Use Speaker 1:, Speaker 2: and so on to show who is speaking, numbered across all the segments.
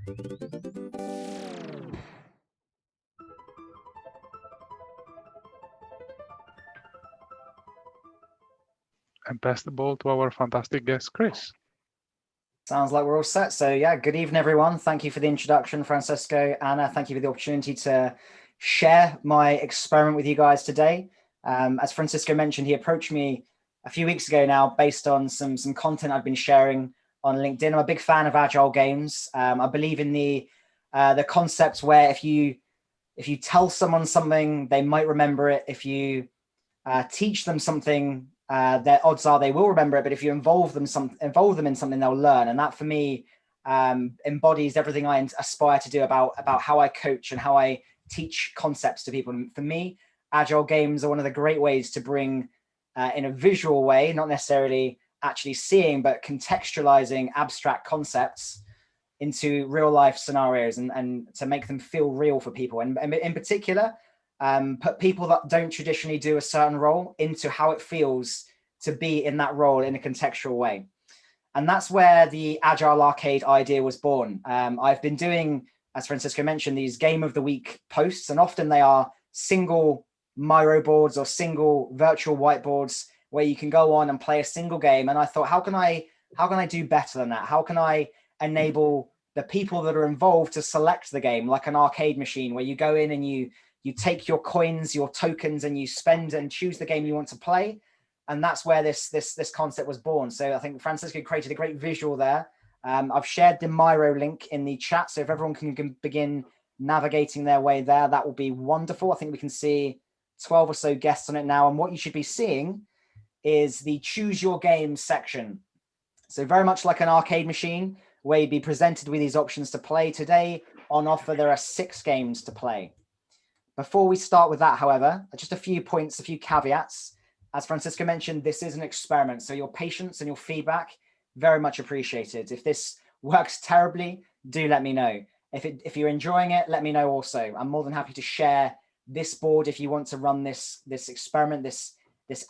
Speaker 1: And pass the ball to our fantastic guest, Chris.
Speaker 2: Sounds like we're all set. So yeah, good evening, everyone. Thank you for the introduction, Francisco. Anna, thank you for the opportunity to share my experiment with you guys today. As Francisco mentioned, he approached me a few weeks ago now based on some content I've been sharing on LinkedIn. I'm a big fan of Agile games. I believe in the concepts where if you tell someone something, they might remember it. If you teach them something, their odds are they will remember it. But if you involve them in something, they'll learn. And that for me embodies everything I aspire to do about how I coach and how I teach concepts to people. And for me, Agile games are one of the great ways to bring in a visual way, not necessarily actually seeing, but contextualizing abstract concepts into real life scenarios and to make them feel real for people. And in particular, put people that don't traditionally do a certain role into how it feels to be in that role in a contextual way. And that's where the Agile Arcade idea was born. I've been doing, as Francisco mentioned, these game of the week posts, and often they are single Miro boards or single virtual whiteboards where you can go on and play a single game. And I thought, how can I do better than that? How can I enable the people that are involved to select the game like an arcade machine where you go in and you take your coins, your tokens, and you spend and choose the game you want to play. And that's where this concept was born. So I think Francisco created a great visual there. I've shared the Miro link in the chat. So if everyone can begin navigating their way there, that will be wonderful. I think we can see 12 or so guests on it now. And what you should be seeing is the choose your game section. So very much like an arcade machine where you'd be presented with these options to play. Today on offer, there are 6 games to play. Before we start with that, however, just a few points, a few caveats. As Francisco mentioned, this is an experiment. So your patience and your feedback, very much appreciated. If this works terribly, do let me know. If you're enjoying it, let me know also. I'm more than happy to share this board if you want to run this experiment, this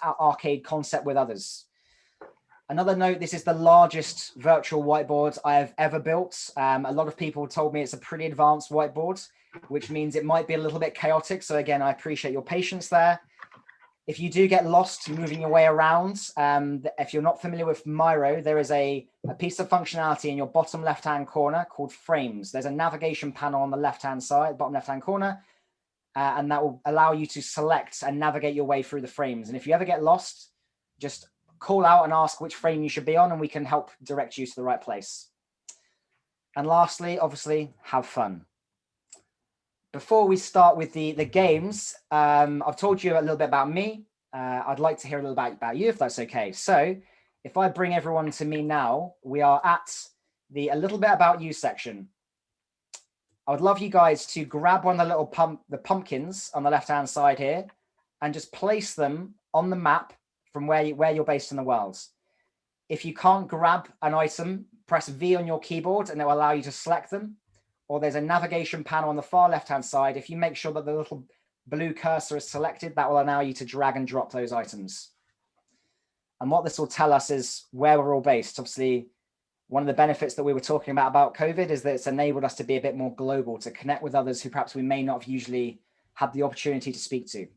Speaker 2: arcade concept with others. Another note, this is the largest virtual whiteboard I have ever built. A lot of people told me it's a pretty advanced whiteboard, which means it might be a little bit chaotic. So again, I appreciate your patience there. If you do get lost moving your way around, if you're not familiar with Miro, there is a piece of functionality in your bottom left-hand corner called frames. There's a navigation panel on the left-hand side, bottom left-hand corner, and that will allow you to select and navigate your way through the frames. And if you ever get lost, just call out and ask which frame you should be on, and we can help direct you to the right place. And lastly, obviously, have fun. Before we start with the games, I've told you a little bit about me. I'd like to hear a little bit about you, if that's okay. So if I bring everyone to me now, we are at the a little bit about you section. I would love you guys to grab one of the little pumpkins on the left-hand side here and just place them on the map from where you're based in the world. If you can't grab an item, press V on your keyboard and it will allow you to select them. Or there's a navigation panel on the far left-hand side. If you make sure that the little blue cursor is selected, that will allow you to drag and drop those items. And what this will tell us is where we're all based. Obviously, one of the benefits that we were talking about COVID is that it's enabled us to be a bit more global, to connect with others who perhaps we may not have usually had the opportunity to speak to.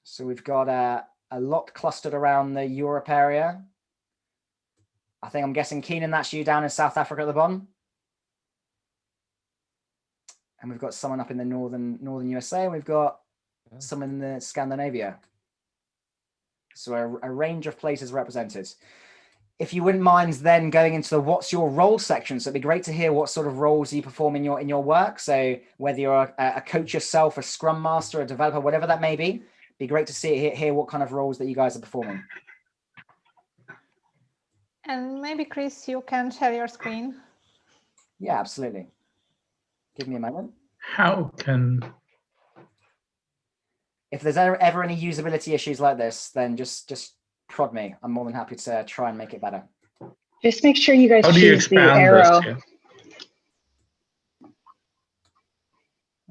Speaker 2: So we've got a lot clustered around the Europe area. I'm guessing, Keenan, that's you down in South Africa at the bottom. And we've got someone up in the northern USA, and we've got someone in the Scandinavia. So a range of places represented. If you wouldn't mind then going into the what's your role section. So it'd be great to hear what sort of roles you perform in your work. So whether you're a coach yourself, a scrum master, a developer, whatever that may be, it'd be great to hear what kind of roles that you guys are performing.
Speaker 3: And maybe, Chris, you can share your screen.
Speaker 2: Yeah, absolutely. Give me a moment. If there's ever any usability issues like this, then just prod me. I'm more than happy to try and make it better.
Speaker 4: Just make sure you guys choose the arrow.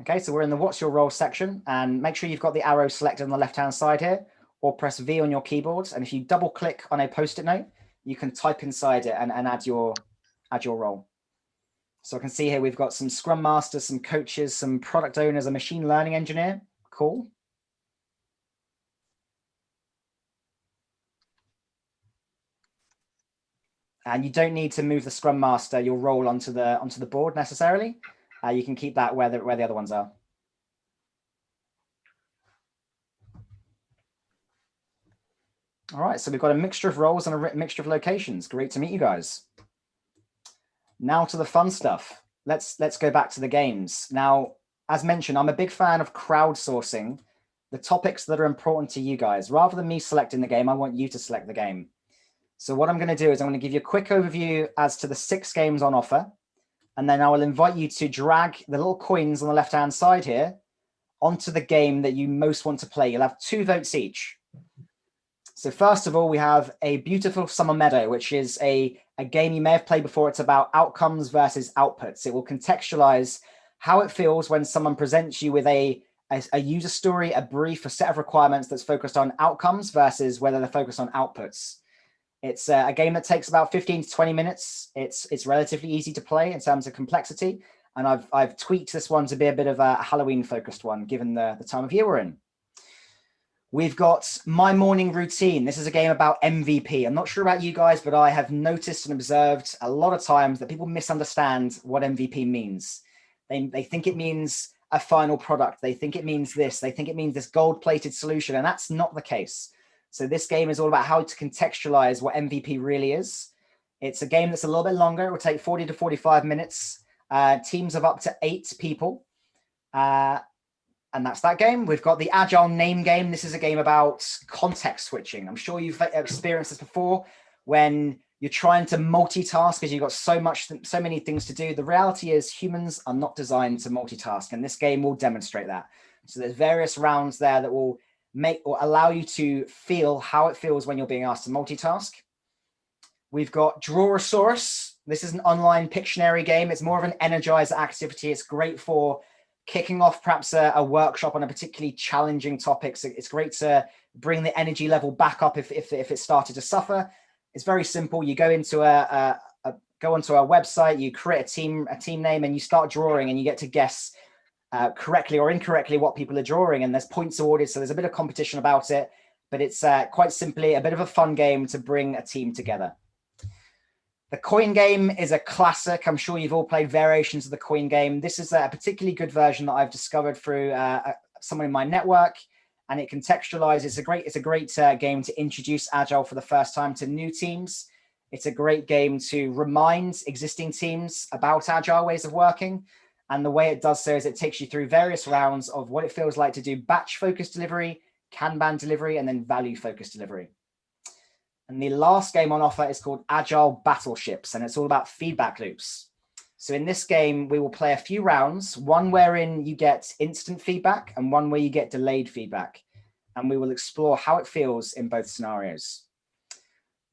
Speaker 2: Okay, so we're in the what's your role section, and make sure you've got the arrow selected on the left-hand side here, or press V on your keyboards. And if you double click on a post-it note, you can type inside it and add your role. So I can see here we've got some Scrum Masters, some coaches, some product owners, a machine learning engineer. Cool. And you don't need to move the Scrum Master, your role onto the board necessarily. You can keep that where the other ones are. All right, so we've got a mixture of roles and a mixture of locations. Great to meet you guys. Now to the fun stuff. Let's go back to the games. Now, as mentioned, I'm a big fan of crowdsourcing the topics that are important to you guys. Rather than me selecting the game, I want you to select the game. So what I'm going to do is I'm going to give you a quick overview as to the 6 games on offer. And then I will invite you to drag the little coins on the left-hand side here onto the game that you most want to play. You'll have 2 votes each. So first of all, we have A Beautiful Summer Meadow, which is a game you may have played before. It's about outcomes versus outputs. It will contextualize how it feels when someone presents you with a user story, a brief, a set of requirements that's focused on outcomes versus whether they're focused on outputs. It's a game that takes about 15 to 20 minutes. It's relatively easy to play in terms of complexity. And I've tweaked this one to be a bit of a Halloween-focused one, given the time of year we're in. We've got My Morning Routine. This is a game about MVP. I'm not sure about you guys, but I have noticed and observed a lot of times that people misunderstand what MVP means. They think it means a final product. They think it means this. They think it means this gold-plated solution, and that's not the case. So this game is all about how to contextualize what MVP really is. It's a game that's a little bit longer. It will take 40 to 45 minutes. Teams of up to 8 people. And that's that game. We've got the Agile Name Game. This is a game about context switching. I'm sure you've experienced this before when you're trying to multitask because you've got so many things to do. The reality is humans are not designed to multitask, and this game will demonstrate that. So there's various rounds there that will make or allow you to feel how it feels when you're being asked to multitask. We've got Drawosaurus. This is an online Pictionary game. It's more of an energizer activity. It's great for kicking off perhaps a workshop on a particularly challenging topic. So it's great to bring the energy level back up if it started to suffer. It's very simple. You go into go onto a website, you create a team name, and you start drawing, and you get to guess correctly or incorrectly what people are drawing, and there's points awarded, so there's a bit of competition about it, but it's quite simply a bit of a fun game to bring a team together. The coin game is a classic. I'm sure you've all played variations of the coin game. This is a particularly good version that I've discovered through someone in my network, and it contextualizes. It's a great game to introduce Agile for the first time to new teams. It's a great game to remind existing teams about Agile ways of working. And the way it does so is it takes you through various rounds of what it feels like to do batch-focused delivery, Kanban delivery, and then value-focused delivery. And the last game on offer is called Agile Battleships, and it's all about feedback loops. So in this game, we will play a few rounds, one wherein you get instant feedback and one where you get delayed feedback. And we will explore how it feels in both scenarios.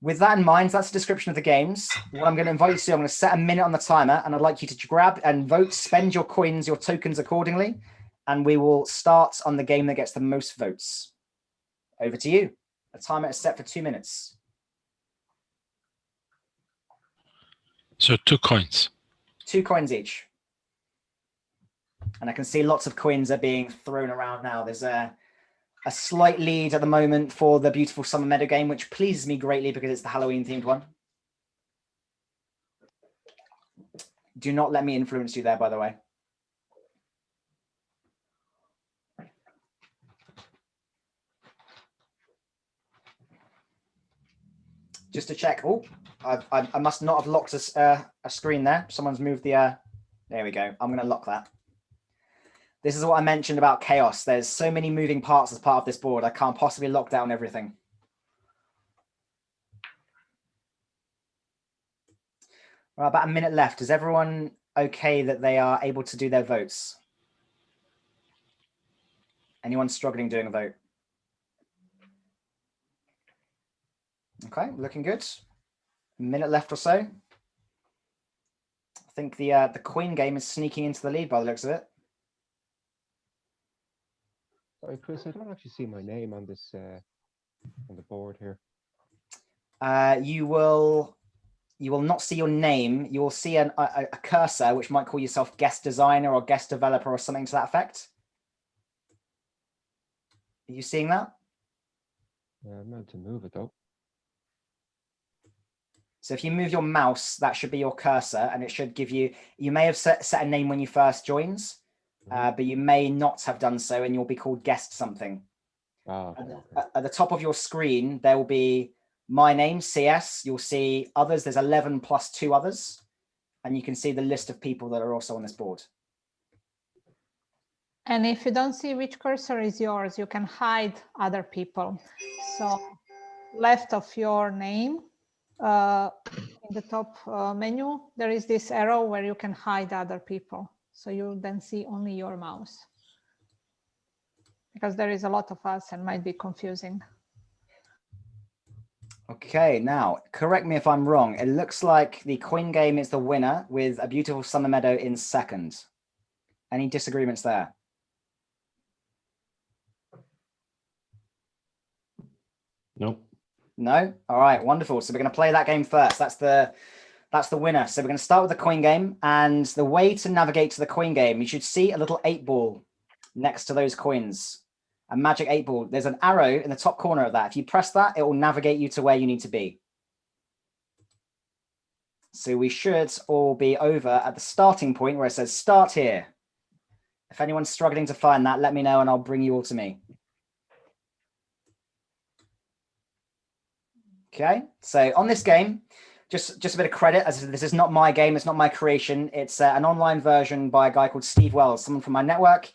Speaker 2: With that in mind, that's the description of the games. What I'm going to invite you to do, I'm going to set a minute on the timer, and I'd like you to grab and vote, spend your coins, your tokens accordingly, and we will start on the game that gets the most votes. Over to you. The timer is set for 2 minutes.
Speaker 5: So 2 coins.
Speaker 2: 2 coins each. And I can see lots of coins are being thrown around now. There's a slight lead at the moment for the Beautiful Summer Meadow game, which pleases me greatly because it's the Halloween themed one. Do not let me influence you there, by the way. Just to check. Oh, I must not have locked a screen there. Someone's moved the... there we go. I'm going to lock that. This is what I mentioned about chaos. There's so many moving parts as part of this board. I can't possibly lock down everything. Well, about a minute left. Is everyone okay that they are able to do their votes? Anyone struggling doing a vote? Okay, looking good. A minute left or so. I think the Queen game is sneaking into the lead by the looks of it.
Speaker 6: Sorry, Chris, I don't actually see my name on this on the board here.
Speaker 2: you will not see your name. You will see a cursor, which might call yourself guest designer or guest developer or something to that effect. Are you seeing that?
Speaker 6: Yeah, I meant to move it though.
Speaker 2: So if you move your mouse, that should be your cursor, and it should give you, you may have set a name when you first joins, but you may not have done so, and you'll be called guest something.
Speaker 6: Okay.
Speaker 2: At the top of your screen, there will be my name, CS. You'll see others. There's 11 plus 2 others, and you can see the list of people that are also on this board.
Speaker 3: And if you don't see which cursor is yours, you can hide other people. So left of your name, in the top menu, there is this arrow where you can hide other people. So you then see only your mouse. Because there is a lot of us and might be confusing.
Speaker 2: Okay, now, correct me if I'm wrong. It looks like the coin game is the winner with a beautiful summer meadow in second. Any disagreements there?
Speaker 6: Nope.
Speaker 2: No? All right, wonderful. So we're going to play that game first. That's the winner. So we're going to start with the coin game. And the way to navigate to the coin game, you should see a little 8-ball next to those coins. A magic 8-ball. There's an arrow in the top corner of that. If you press that, it will navigate you to where you need to be. So we should all be over at the starting point where it says start here. If anyone's struggling to find that, let me know and I'll bring you all to me. Okay, so on this game, just a bit of credit, as this is not my game, it's not my creation. It's an online version by a guy called Steve Wells, someone from my network.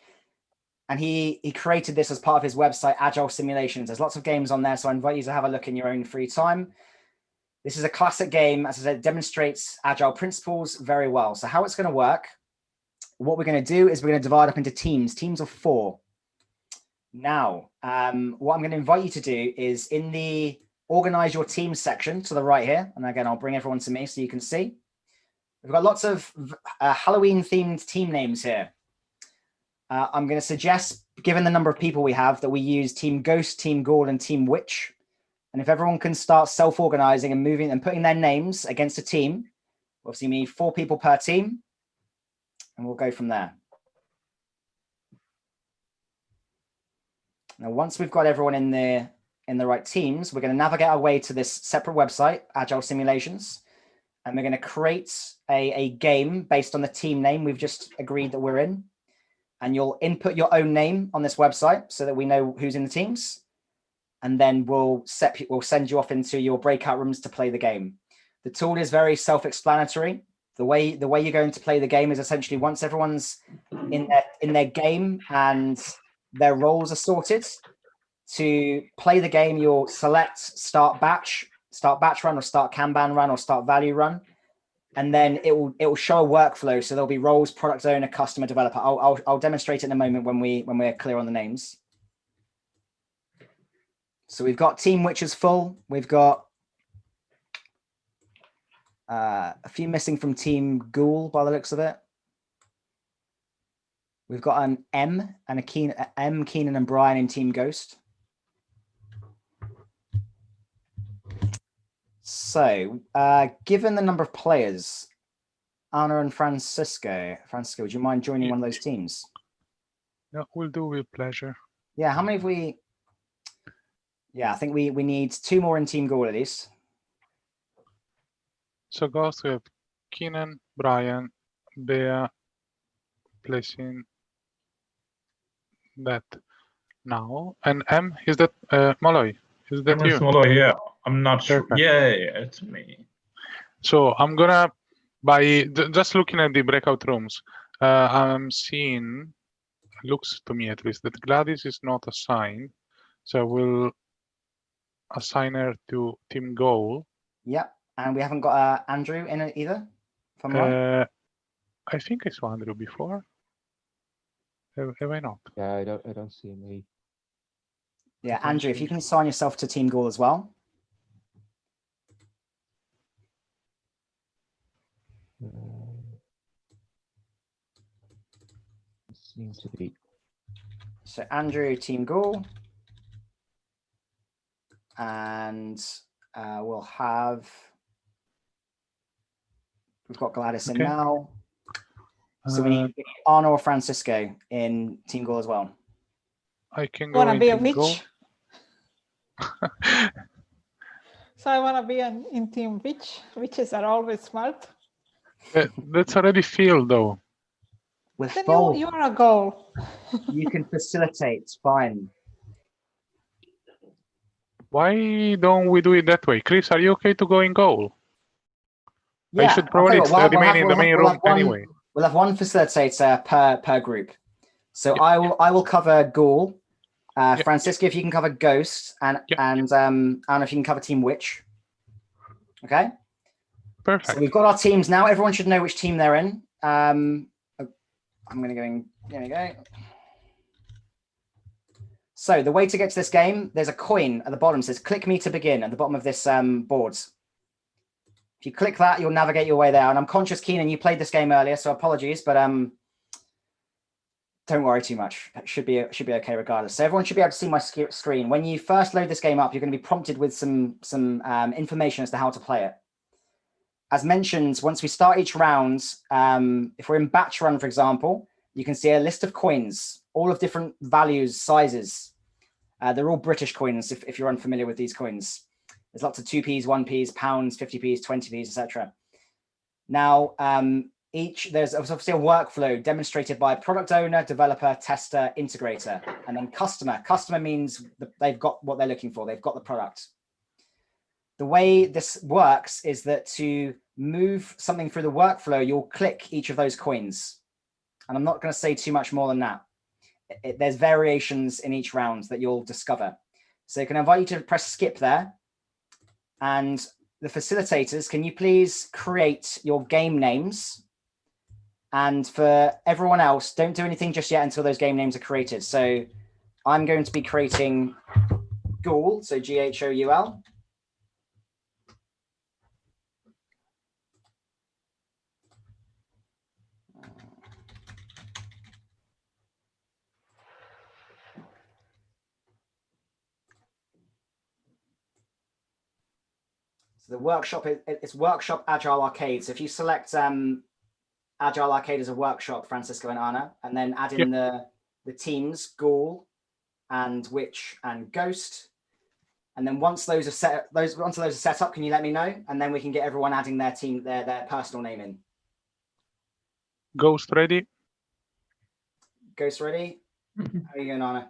Speaker 2: And he created this as part of his website, Agile Simulations. There's lots of games on there, so I invite you to have a look in your own free time. This is a classic game, as I said, demonstrates Agile principles very well. So how it's going to work, what we're going to do is we're going to divide up into teams of 4. Now, what I'm going to invite you to do is in the organize your team section to the right here. And again, I'll bring everyone to me so you can see. We've got lots of Halloween themed team names here. I'm going to suggest, given the number of people we have, that we use Team Ghost, Team Ghoul, and Team Witch. And if everyone can start self-organizing and moving and putting their names against a team, obviously we need 4 people per team, and we'll go from there. Now, once we've got everyone in the right teams, we're going to navigate our way to this separate website, Agile Simulations, and we're going to create a game based on the team name we've just agreed that we're in. And you'll input your own name on this website so that we know who's in the teams. And then we'll send you off into your breakout rooms to play the game. The tool is very self-explanatory. The way you're going to play the game is essentially once everyone's in their game and their roles are sorted, to play the game, you'll select start batch run, or start Kanban run, or start value run. And then it will show a workflow. So there'll be roles, product owner, customer, developer. I'll demonstrate it in a moment when we're clear on the names. So we've got Team Witch is full. We've got a few missing from Team Ghoul by the looks of it. We've got an M and M, Keenan and Brian in Team Ghost. So, given the number of players, Anna and Francisco, would you mind joining one of those teams?
Speaker 1: Yeah, we'll do with pleasure.
Speaker 2: Yeah, how many have we? Yeah, I think we need 2 more in Team Ghoul at least.
Speaker 1: So Ghost, we have Keenan, Brian, Bea, placing that now. And M, is that Molloy? Is that you?
Speaker 7: Molloy, yeah. I'm not sure.
Speaker 1: Perfect.
Speaker 7: Yeah, it's me.
Speaker 1: So I'm gonna, by just looking at the breakout rooms, I'm seeing, looks to me at least, that Gladys is not assigned. So we'll assign her to Team Goal.
Speaker 2: Yep, and we haven't got Andrew in it either. If I'm right.
Speaker 1: I think I saw Andrew before. Have I not?
Speaker 6: Yeah, I don't see me.
Speaker 2: Yeah, Andrew, if you can assign yourself to Team Ghoul as well.
Speaker 6: Seems to be.
Speaker 2: So Andrew, Team Ghoul. And we'll have. We've got Gladys in
Speaker 1: Okay.
Speaker 2: now. So we need Arno or Francisco in Team Goal as well.
Speaker 1: I can
Speaker 3: You
Speaker 1: go
Speaker 3: wanna
Speaker 1: in
Speaker 3: be a
Speaker 1: Team Go.
Speaker 3: witch? So I want to be in Team Witch. Witches are always smart.
Speaker 1: That's already filled though.
Speaker 2: With
Speaker 3: Then
Speaker 2: bold,
Speaker 3: you are a goal.
Speaker 2: you can facilitate. Fine.
Speaker 1: Why don't we do it that way? Chris, are you okay to go in goal? I should
Speaker 2: I'll
Speaker 1: probably
Speaker 2: tell you what,
Speaker 1: remain in the main room anyway.
Speaker 2: We'll have one facilitator per group. So
Speaker 1: Yeah.
Speaker 2: I will cover Ghoul.
Speaker 1: Yeah.
Speaker 2: Francisco, if you can cover Ghost, and
Speaker 1: Yeah.
Speaker 2: Anna, if you can cover Team Witch. Okay.
Speaker 1: Perfect.
Speaker 2: So we've got our teams now. Everyone should know which team they're in. I'm going to go in. There we go. So the way to get to this game, there's a coin at the bottom. It says "Click me to begin" at the bottom of this board. If you click that, you'll navigate your way there. And I'm conscious, Keenan, you played this game earlier, so apologies, but don't worry too much. It should be okay regardless. So everyone should be able to see my screen. When you first load this game up, you're going to be prompted with some information as to how to play it. As mentioned, once we start each round, if we're in batch run, for example, you can see a list of coins, all of different values, sizes. They're all British coins, if you're unfamiliar with these coins. There's lots of 2p's, 1p's, pounds, 50p's, 20p's, etc. Now, there's obviously a workflow demonstrated by product owner, developer, tester, integrator, and then customer. Customer means they've got what they're looking for. They've got the product. The way this works is that to move something through the workflow, you'll click each of those coins. And I'm not going to say too much more than that. There's variations in each round that you'll discover. So I can invite you to press skip there. And the facilitators, can you please create your game names? And for everyone else, don't do anything just yet until those game names are created. So I'm going to be creating Ghoul, so Ghoul. So the workshop, it's Workshop Agile Arcade. So if you select Agile Arcade as a workshop, Francisco and Anna, and then add in the teams, Ghoul and Witch and Ghost. And then once those are set up, can you let me know? And then we can get everyone adding their team, their personal name in.
Speaker 1: Ghost ready?
Speaker 2: Ghost ready? How are you going, Anna?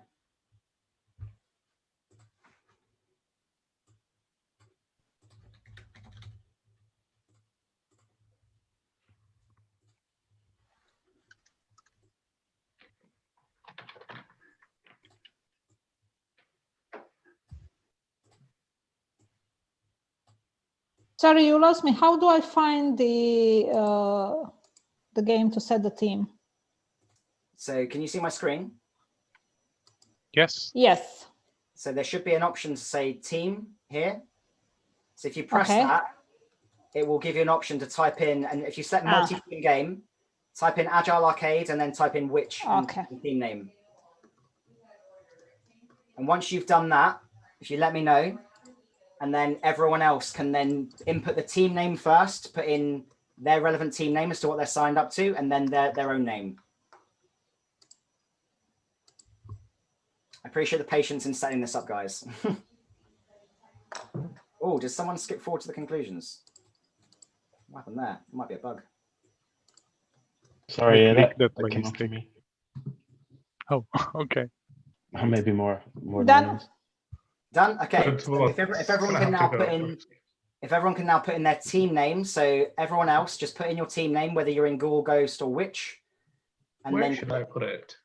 Speaker 3: Sorry, you lost me. How do I find the game to set the team?
Speaker 2: So can you see my screen?
Speaker 1: Yes.
Speaker 3: Yes.
Speaker 2: So there should be an option to say team here. So if you press that, it will give you an option to type in, and if you select multi-team game, type in Agile Arcade and then type in Witch and team name. And once you've done that, if you let me know, and then everyone else can then input the team name first, put in their relevant team name as to what they're signed up to, and then their own name. I appreciate the patience in setting this up, guys. Oh, does someone skip forward to the conclusions? What happened there? It might be a bug.
Speaker 6: Sorry, that
Speaker 1: by
Speaker 6: came up to
Speaker 1: mistake.
Speaker 6: me.
Speaker 1: Oh, okay.
Speaker 6: Or maybe more
Speaker 3: Done.
Speaker 6: names.
Speaker 2: Done. Okay. So if everyone can now put in their team name, so everyone else just put in your team name, whether you're in Ghoul, Ghost, or Witch. And
Speaker 7: Where
Speaker 2: then
Speaker 7: should I put it?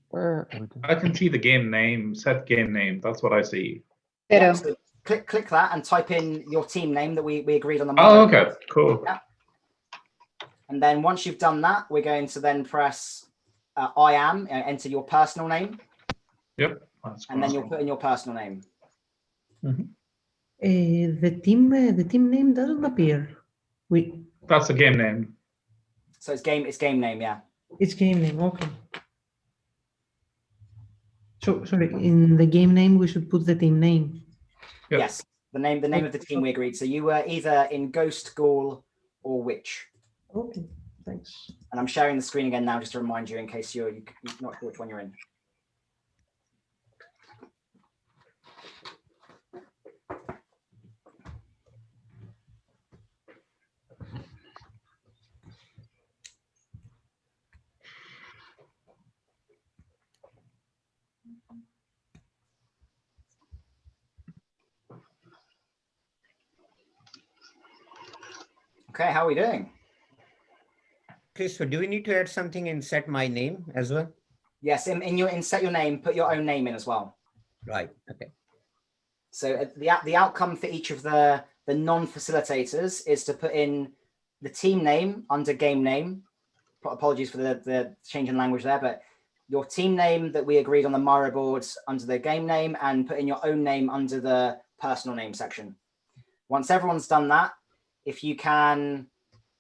Speaker 6: Where?
Speaker 7: I can see the game name, set game name. That's what I see.
Speaker 4: Meadow.
Speaker 2: So click that and type in your team name that we agreed on the
Speaker 7: Oh,
Speaker 2: model.
Speaker 7: okay, cool.
Speaker 2: Yeah. And then once you've done that, we're going to then press I am, enter your personal name.
Speaker 7: Yep.
Speaker 2: And then you'll put in your personal name.
Speaker 8: The team name doesn't appear.
Speaker 7: That's the game name.
Speaker 2: So it's game name, yeah.
Speaker 8: It's game name, okay. So sorry, in the game name we should put the team name.
Speaker 7: Yep.
Speaker 2: Yes. The name of the team we agreed. So you were either in Ghost, Ghoul, or Witch.
Speaker 8: Okay, thanks.
Speaker 2: And I'm sharing the screen again now just to remind you in case you're not sure which one you're in. Okay, how are we doing?
Speaker 9: Okay, so do we need to add something in set my name as well?
Speaker 2: Yes, in set your name, put your own name in as well.
Speaker 9: Right, okay.
Speaker 2: So the outcome for each of the non-facilitators is to put in the team name under game name. Apologies for the change in language there, but your team name that we agreed on the Miro board under the game name, and put in your own name under the personal name section. Once everyone's done that, if you can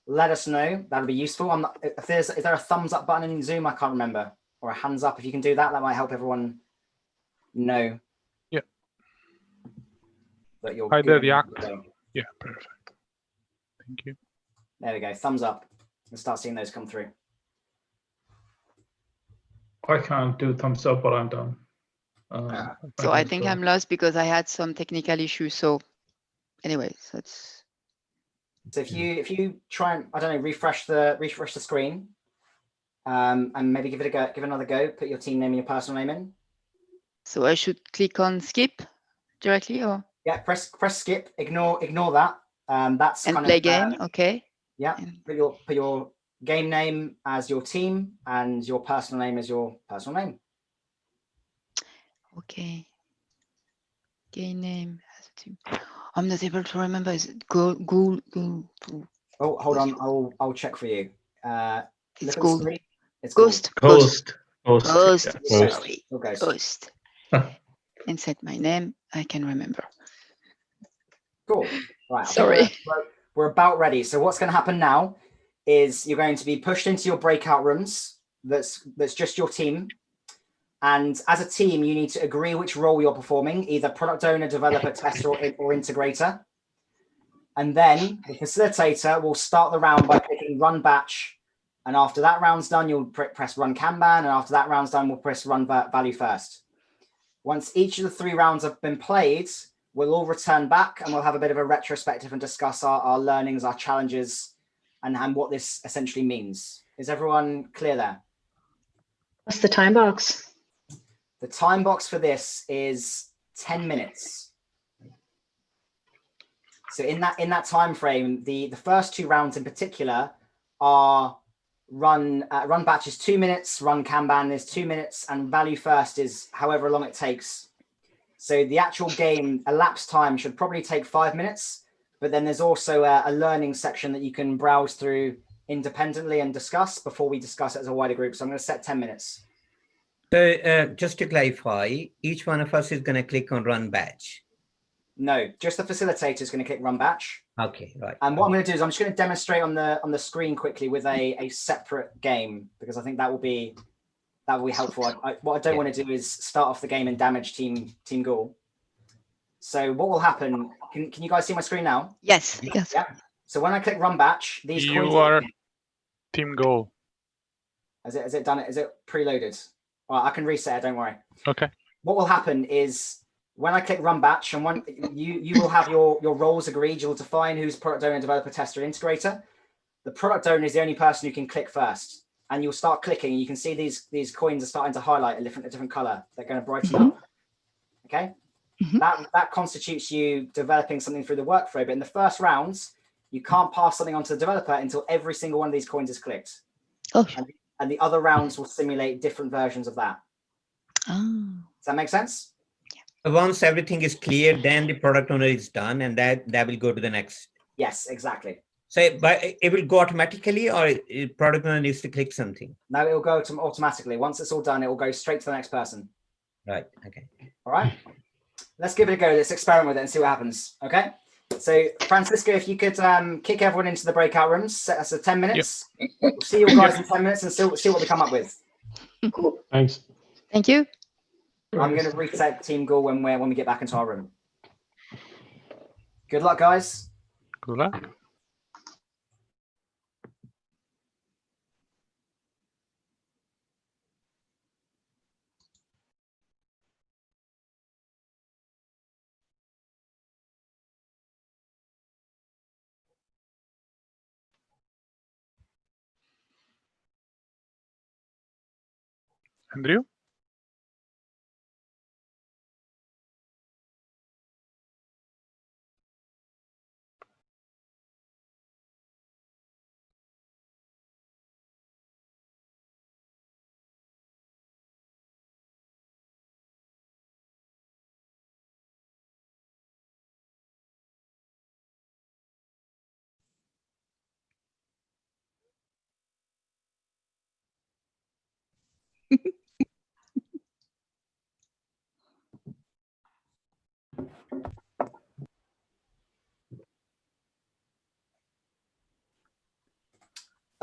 Speaker 2: let us know, that'll be useful. Is there a thumbs up button in Zoom? I can't remember. Or a hands up. If you can do that, that might help everyone know.
Speaker 1: Yeah.
Speaker 2: That you're
Speaker 1: Either
Speaker 2: good.
Speaker 1: react. Yeah, perfect. Thank you.
Speaker 2: There we go. Thumbs up. Let's start seeing those come through.
Speaker 7: I can't do thumbs up, but I'm done.
Speaker 10: So I think I'm lost because I had some technical issues. So anyways, that's.
Speaker 2: So if you try and, I don't know, refresh the screen, and maybe give another go. Put your team name and your personal name in.
Speaker 10: So I should click on skip directly, or
Speaker 2: yeah, press skip. Ignore that. That's
Speaker 10: and
Speaker 2: kind
Speaker 10: play
Speaker 2: of,
Speaker 10: game. Okay.
Speaker 2: Yeah. Put your game name as your team and your personal name as your personal name.
Speaker 10: Okay. Game name as a team. I'm not able to remember. Is it go?
Speaker 2: Oh, hold on. I'll check for you.
Speaker 10: It's gold.
Speaker 2: It's
Speaker 10: Ghost.
Speaker 7: Ghost.
Speaker 10: Sorry.
Speaker 2: Ghost.
Speaker 10: Ghost. And set my name. I can remember.
Speaker 2: Cool. Right.
Speaker 10: Sorry.
Speaker 2: We're about ready. So what's going to happen now is you're going to be pushed into your breakout rooms. That's just your team. And as a team, you need to agree which role you're performing, either product owner, developer, tester, or integrator. And then the facilitator will start the round by clicking run batch. And after that round's done, you'll press run Kanban. And after that round's done, we'll press run value first. Once each of the 3 rounds have been played, we'll all return back and we'll have a bit of a retrospective and discuss our learnings, our challenges, and what this essentially means. Is everyone clear there?
Speaker 4: What's the time box?
Speaker 2: The time box for this is 10 minutes. So in that time frame, the first 2 rounds in particular are run batch is 2 minutes, run Kanban is 2 minutes, and value first is however long it takes. So the actual game elapsed time should probably take 5 minutes, but then there's also a learning section that you can browse through independently and discuss before we discuss it as a wider group. So I'm going to set 10 minutes.
Speaker 9: So just to clarify, each one of us is going to click on run batch.
Speaker 2: No, just the facilitator is going to click run batch.
Speaker 9: Okay, right.
Speaker 2: And what I'm going to do is I'm just going to demonstrate on the screen quickly with a separate game, because I think that will be helpful. What I don't want to do is start off the game and damage Team Ghoul. So what will happen? Can you guys see my screen now?
Speaker 10: Yes. Yes.
Speaker 2: Yeah. So when I click run batch, these coins.
Speaker 1: You are Team Ghoul.
Speaker 2: Has it done it? Is it preloaded? Well, I can reset it. Don't worry.
Speaker 1: Okay.
Speaker 2: What will happen is when I click run batch, and when you will have your roles agreed, you'll define who's product owner, developer, tester, integrator. The product owner is the only person who can click first, and you'll start clicking. You can see these coins are starting to highlight a different color. They're going to brighten up. Okay. That constitutes you developing something through the workflow. But in the first rounds, you can't pass something on to the developer until every single one of these coins is clicked.
Speaker 10: Oh.
Speaker 2: And the other rounds will simulate different versions of that.
Speaker 10: Oh.
Speaker 2: Does that make sense?
Speaker 9: Once everything is clear, then the product owner is done, and that will go to the next.
Speaker 2: Yes, exactly.
Speaker 9: So but it will go automatically, or product owner needs to click something?
Speaker 2: No, it will go automatically. Once it's all done, it will go straight to the next person.
Speaker 9: Right. Okay.
Speaker 2: All right. Let's give it a go. Let's experiment with it and see what happens. Okay. So Francisco, if you could kick everyone into the breakout rooms, set us 10 minutes. Yep. We'll see you guys in 10 minutes and see what we come up with.
Speaker 6: Cool. Thanks.
Speaker 10: Thank you.
Speaker 2: I'm going to reset Team Ghoul when we get back into our room. Good luck, guys.
Speaker 1: Good luck. Andrew?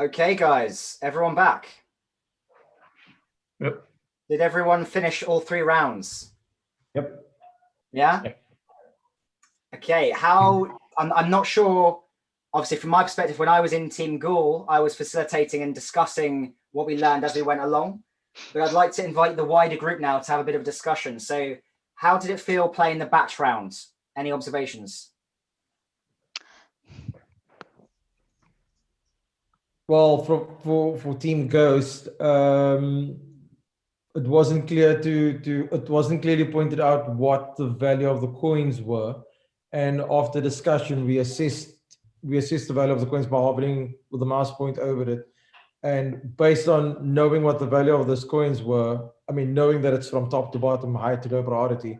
Speaker 2: Okay, guys, everyone back?
Speaker 7: Yep.
Speaker 2: Did everyone finish all 3 rounds?
Speaker 6: Yep.
Speaker 2: Yeah?
Speaker 6: Yep.
Speaker 2: Okay, I'm not sure, obviously from my perspective, when I was in Team Ghoul, I was facilitating and discussing what we learned as we went along, but I'd like to invite the wider group now to have a bit of a discussion. So how did it feel playing the batch rounds? Any observations?
Speaker 8: Well, for Team Ghost, it wasn't clear it wasn't clearly pointed out what the value of the coins were, and after discussion, we assessed the value of the coins by hovering with the mouse point over it, and based on knowing what the value of those coins were, I mean, knowing that it's from top to bottom, high to low priority,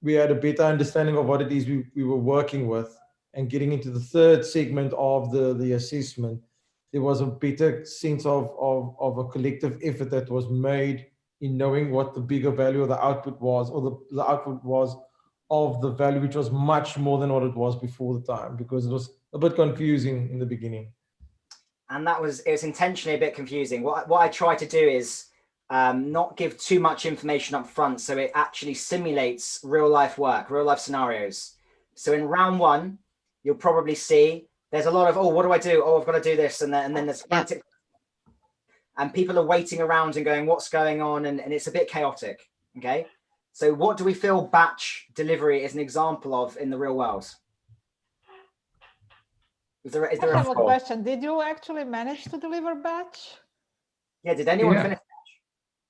Speaker 8: we had a better understanding of what it is we were working with, and getting into the third segment of the assessment, there was a better sense of a collective effort that was made in knowing what the bigger value of the output was, or the output was of the value, which was much more than what it was before the time, because it was a bit confusing in the beginning.
Speaker 2: And it was intentionally a bit confusing. What I try to do is not give too much information up front, so it actually simulates real life work, real life scenarios. So in round 1, you'll probably see there's a lot of, oh, what do I do? Oh, I've got to do this. And then there's frantic. And people are waiting around and going, what's going on? And it's a bit chaotic. Okay. So what do we feel batch delivery is an example of in the real world? Is there
Speaker 3: I have a question. Did you actually manage to deliver batch?
Speaker 2: Yeah, did anyone finish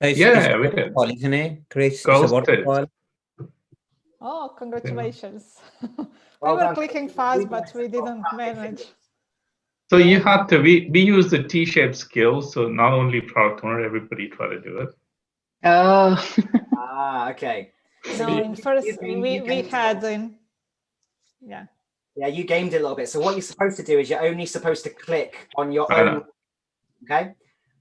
Speaker 9: It's,
Speaker 7: Yeah, we did.
Speaker 9: Isn't it, Chris?
Speaker 7: Ghost
Speaker 9: it's a
Speaker 7: did.
Speaker 9: waterfall.
Speaker 3: Oh, congratulations. We
Speaker 2: Well
Speaker 3: were
Speaker 2: done.
Speaker 3: clicking fast, but we didn't manage.
Speaker 7: So you had to, we used the T-shaped skill, so not only product owner, everybody tried to do it.
Speaker 4: Oh,
Speaker 2: Okay. So
Speaker 3: No, in first we had in, yeah.
Speaker 2: Yeah, you gamed it a little bit. So what you're supposed to do is you're only supposed to click on your
Speaker 7: I
Speaker 2: own,
Speaker 7: know.
Speaker 2: okay?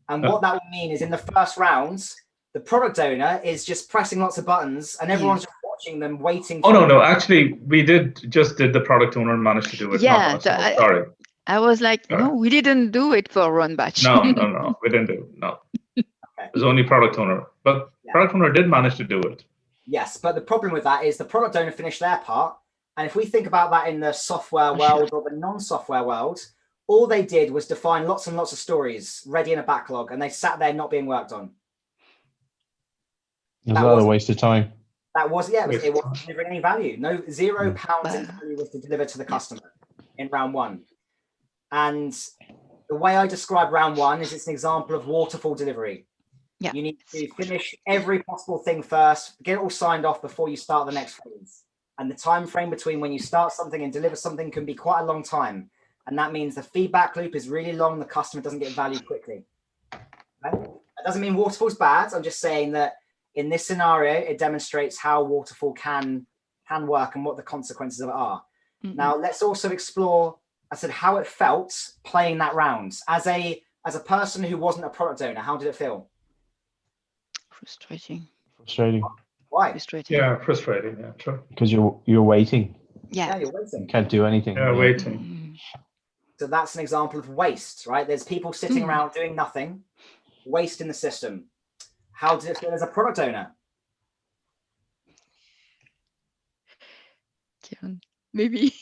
Speaker 2: And what that would mean is in the first rounds, the product owner is just pressing lots of buttons and everyone's just watching them, waiting.
Speaker 7: Oh, no. Actually, we did the product owner managed to do it.
Speaker 10: Yeah,
Speaker 7: Not us. Sorry.
Speaker 10: I was like,
Speaker 7: Sorry.
Speaker 10: no, we didn't do it for run batch.
Speaker 7: No, we didn't do it. No.
Speaker 2: Okay.
Speaker 7: It was only product owner. But product owner did manage to do it.
Speaker 2: Yes, but the problem with that is the product owner finished their part. And if we think about that in the software world or the non-software world, all they did was define lots and lots of stories ready in a backlog, and they sat there not being worked on.
Speaker 6: It was a lot of waste of time.
Speaker 2: That was, it wasn't delivering any value. No, £0 in value was to deliver to the customer in round 1. And the way I describe round 1 is it's an example of waterfall delivery.
Speaker 10: Yeah.
Speaker 2: You need to finish every possible thing first, get it all signed off before you start the next phase. And the time frame between when you start something and deliver something can be quite a long time. And that means the feedback loop is really long. The customer doesn't get value quickly. Okay? That doesn't mean waterfall's bad. I'm just saying that in this scenario, it demonstrates how waterfall can work and what the consequences of it are. Now, let's also explore, I said, how it felt playing that round. As a person who wasn't a product owner, how did it feel?
Speaker 10: Frustrating.
Speaker 2: Why?
Speaker 10: Frustrating.
Speaker 7: Yeah, frustrating. Yeah, true.
Speaker 6: Because you're waiting.
Speaker 10: Yeah.
Speaker 2: You're waiting.
Speaker 6: You can't do anything.
Speaker 7: Yeah, waiting.
Speaker 2: So that's an example of waste, right? There's people sitting around doing nothing, waste in the system. How did it feel as a product owner?
Speaker 10: Maybe.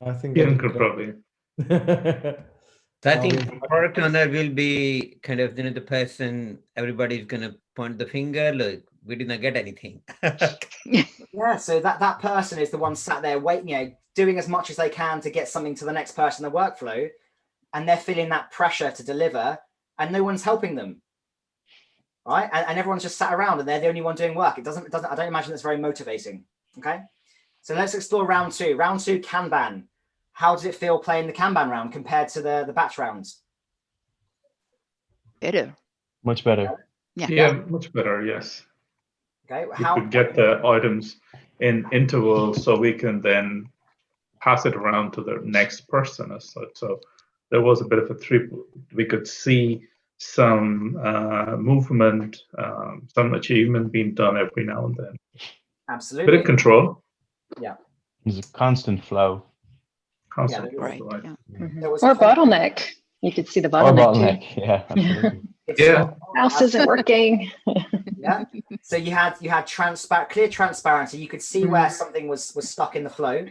Speaker 8: I think
Speaker 7: Ian could probably.
Speaker 9: So I think the product owner will be kind of, the person, everybody's going to point the finger, look, we did not get anything.
Speaker 2: Yeah, so that person is the one sat there waiting, doing as much as they can to get something to the next person in the workflow, and they're feeling that pressure to deliver, and no one's helping them, right? And everyone's just sat around, and they're the only one doing work. It doesn't. I don't imagine that's very motivating. Okay, so let's explore round two. Round two, Kanban. How does it feel playing the Kanban round compared to the batch rounds?
Speaker 10: Better.
Speaker 6: Much better.
Speaker 7: Yeah, much better. Yes.
Speaker 2: Okay,
Speaker 7: We could get the items in intervals, so we can then pass it around to the next person as such. So there was a bit of a trip. We could see some movement, some achievement being done every now and then.
Speaker 2: Absolutely.
Speaker 7: Bit of control.
Speaker 2: Yeah.
Speaker 6: There's a constant flow.
Speaker 7: Constant
Speaker 2: Yeah,
Speaker 7: flow, right.
Speaker 4: Or bottleneck. You could see the bottleneck, too.
Speaker 6: Yeah, absolutely.
Speaker 7: Yeah.
Speaker 4: Mouse isn't working.
Speaker 2: Yeah. So you had clear transparency. You could see where something was stuck in the flow,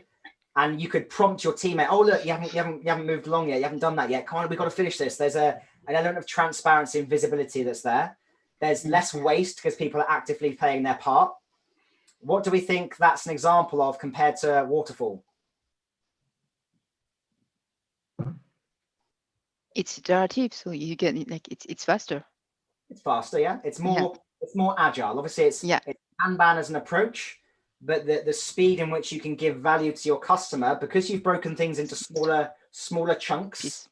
Speaker 2: and you could prompt your teammate. Oh, look, you haven't moved along yet. You haven't done that yet. Come on, we've got to finish this. There's an element of transparency and visibility that's there. There's less waste because people are actively playing their part. What do we think that's an example of compared to waterfall?
Speaker 10: It's iterative, so you get it, like it's faster.
Speaker 2: It's faster, yeah. It's more agile. Obviously, it's Kanban as an approach, but the speed in which you can give value to your customer, because you've broken things into smaller chunks,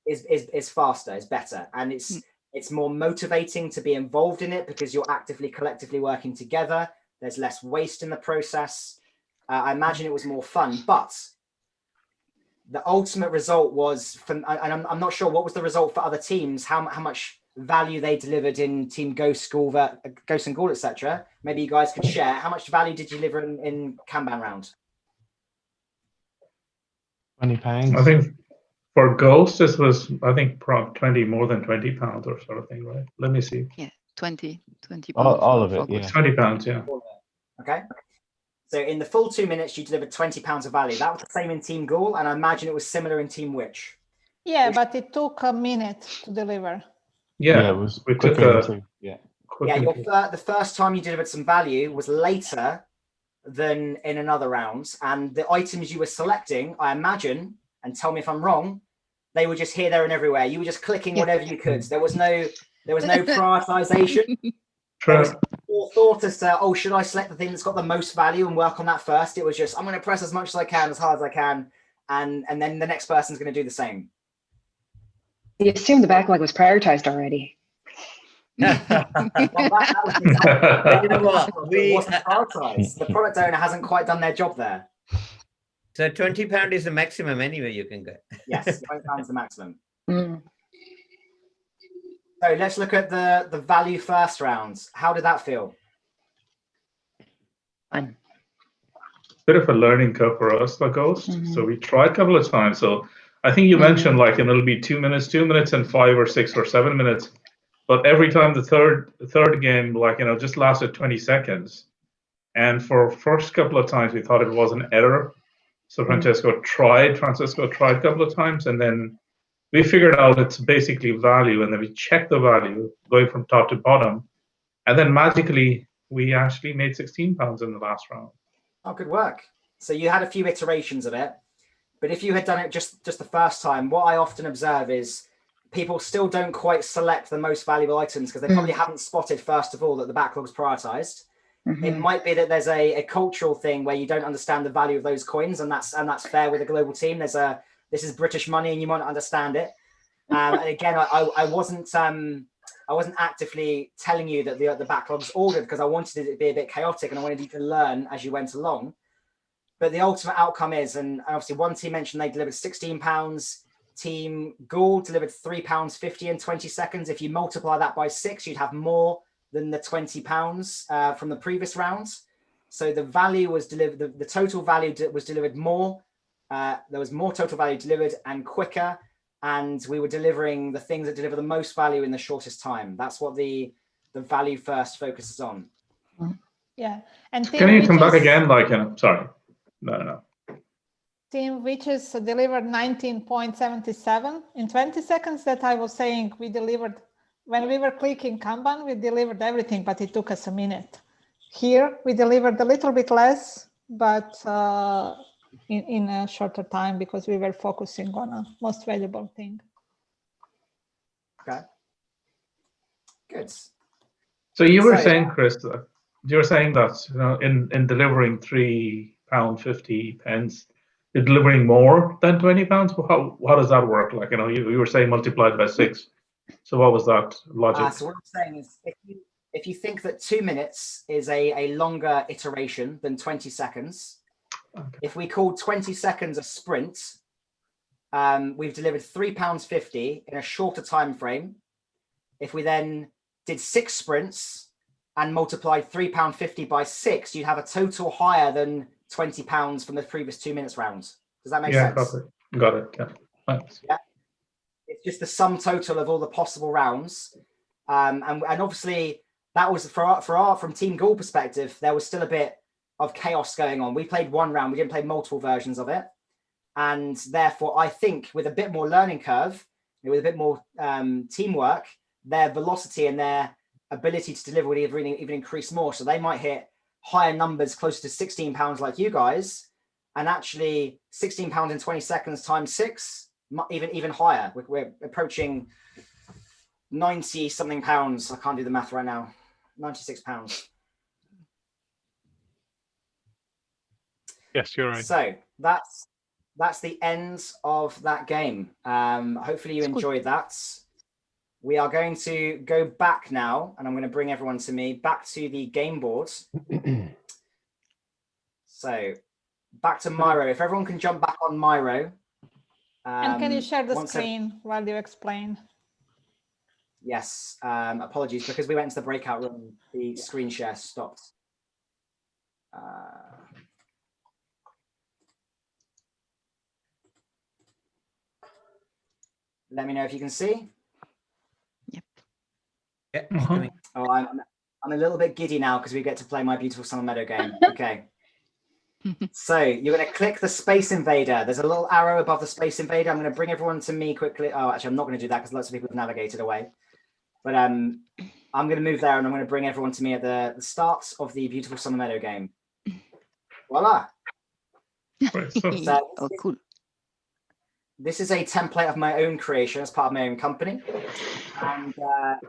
Speaker 2: is faster, is better, and it's more motivating to be involved in it because you're actively collectively working together. There's less waste in the process. I imagine it was more fun, but the ultimate result was, and I'm not sure what was the result for other teams, how much value they delivered in Team Ghost and Ghoul, etc. Maybe you guys could share. How much value did you deliver in Kanban round?
Speaker 6: £20.
Speaker 7: I think for Ghost, this was, I think, more than £20 or sort of thing, right? Let me see.
Speaker 10: Yeah, 20
Speaker 6: all of it, yeah.
Speaker 7: £20, yeah.
Speaker 2: Okay. So in the full 2 minutes, you delivered £20 of value. That was the same in Team Ghoul, and I imagine it was similar in Team Witch.
Speaker 3: Yeah, but it took a minute to deliver.
Speaker 7: Yeah,
Speaker 6: it was
Speaker 7: we
Speaker 6: quicker
Speaker 7: took
Speaker 6: too. Yeah.
Speaker 2: Yeah, the first time you delivered some value was later than in another round, and the items you were selecting, I imagine, and tell me if I'm wrong, they were just here, there, and everywhere. You were just clicking whatever you could. There was no prioritization. There was more thought as to, oh, should I select the thing that's got the most value and work on that first? It was just, I'm going to press as much as I can, as hard as I can, and then the next person's going to do the same.
Speaker 4: You assumed the backlog was prioritized already.
Speaker 2: The product owner hasn't quite done their job there.
Speaker 9: So £20 is the maximum anyway you can get.
Speaker 2: Yes, £20 is the maximum. So let's look at the value first rounds. How did that feel?
Speaker 4: Fun.
Speaker 7: Bit of a learning curve for us, like Ghost. So we tried a couple of times. So I think you mentioned like, and it'll be 2 minutes and 5 or 6 or 7 minutes. But every time the third game, like, just lasted 20 seconds. And for first couple of times, we thought it was an error. So Francesco tried a couple of times, and then we figured out it's basically value, and then we checked the value going from top to bottom, and then magically we actually made £16 in the last round.
Speaker 2: Oh, good work. So you had a few iterations of it, but if you had done it just the first time, what I often observe is people still don't quite select the most valuable items because they probably haven't spotted, first of all, that the backlog's prioritized. It might be that there's a cultural thing where you don't understand the value of those coins, and that's fair with a global team. This is British money, and you might not understand it. And again, I wasn't actively telling you that the backlog's ordered because I wanted it to be a bit chaotic, and I wanted you to learn as you went along. But the ultimate outcome is, and obviously one team mentioned they delivered £16. Team Ghoul delivered £3.50 in 20 seconds. If you multiply that by 6, you'd have more than the £20 from the previous rounds. So the value was delivered, the total value was delivered more. There was more total value delivered and quicker, and we were delivering the things that deliver the most value in the shortest time. That's what the value first focuses on.
Speaker 3: Yeah. And
Speaker 7: can you come back again? Like, sorry. No.
Speaker 3: team which is delivered 19.77 in 20 seconds that I was saying we delivered. When we were clicking Kanban, we delivered everything, but it took us a minute. Here, we delivered a little bit less, but in a shorter time because we were focusing on a most valuable thing.
Speaker 2: Okay. Good.
Speaker 7: So you were saying, Chris, you were saying that in delivering £3.50, you're delivering more than £20. How does that work? Like, you were saying multiplied by 6. So what was that logic?
Speaker 2: So what I'm saying is, if you think that 2 minutes is a longer iteration than 20 seconds, okay. If we call 20 seconds a sprint, we've delivered £3.50 in a shorter time frame. If we then did 6 sprints and multiplied £3.50 by 6, you'd have a total higher than £20 from the previous 2 minutes round. Does that make sense?
Speaker 7: Got it. Yeah. Thanks.
Speaker 2: Yeah. It's just the sum total of all the possible rounds. And obviously that was from Team Ghoul perspective, there was still a bit of chaos going on. We played one round, we didn't play multiple versions of it. And therefore, I think with a bit more learning curve, with a bit more teamwork, their velocity and their ability to deliver would even increase more. So they might hit higher numbers closer to £16 like you guys, and actually £16 in 20 seconds times 6, even higher. We're approaching 90 something pounds. I can't do the math right now. £96.
Speaker 1: Yes, you're right.
Speaker 2: So that's the end of that game. Hopefully you enjoyed that. We are going to go back now, and I'm going to bring everyone to me back to the game board. So back to Miro. If everyone can jump back on Miro.
Speaker 3: And can you share the screen while you explain?
Speaker 2: Yes. Apologies, because we went into the breakout room, the screen share stopped. Let me know if you can see.
Speaker 9: Yeah.
Speaker 2: Oh, I'm a little bit giddy now because we get to play my beautiful Summer Meadow game. Okay. So you're going to click the Space Invader. There's a little arrow above the Space Invader. I'm going to bring everyone to me quickly. Oh, actually, I'm not going to do that because lots of people have navigated away. But I'm going to move there, and I'm going to bring everyone to me at the start of the beautiful Summer Meadow game. Voila. So,
Speaker 10: oh, cool.
Speaker 2: This is a template of my own creation as part of my own company. And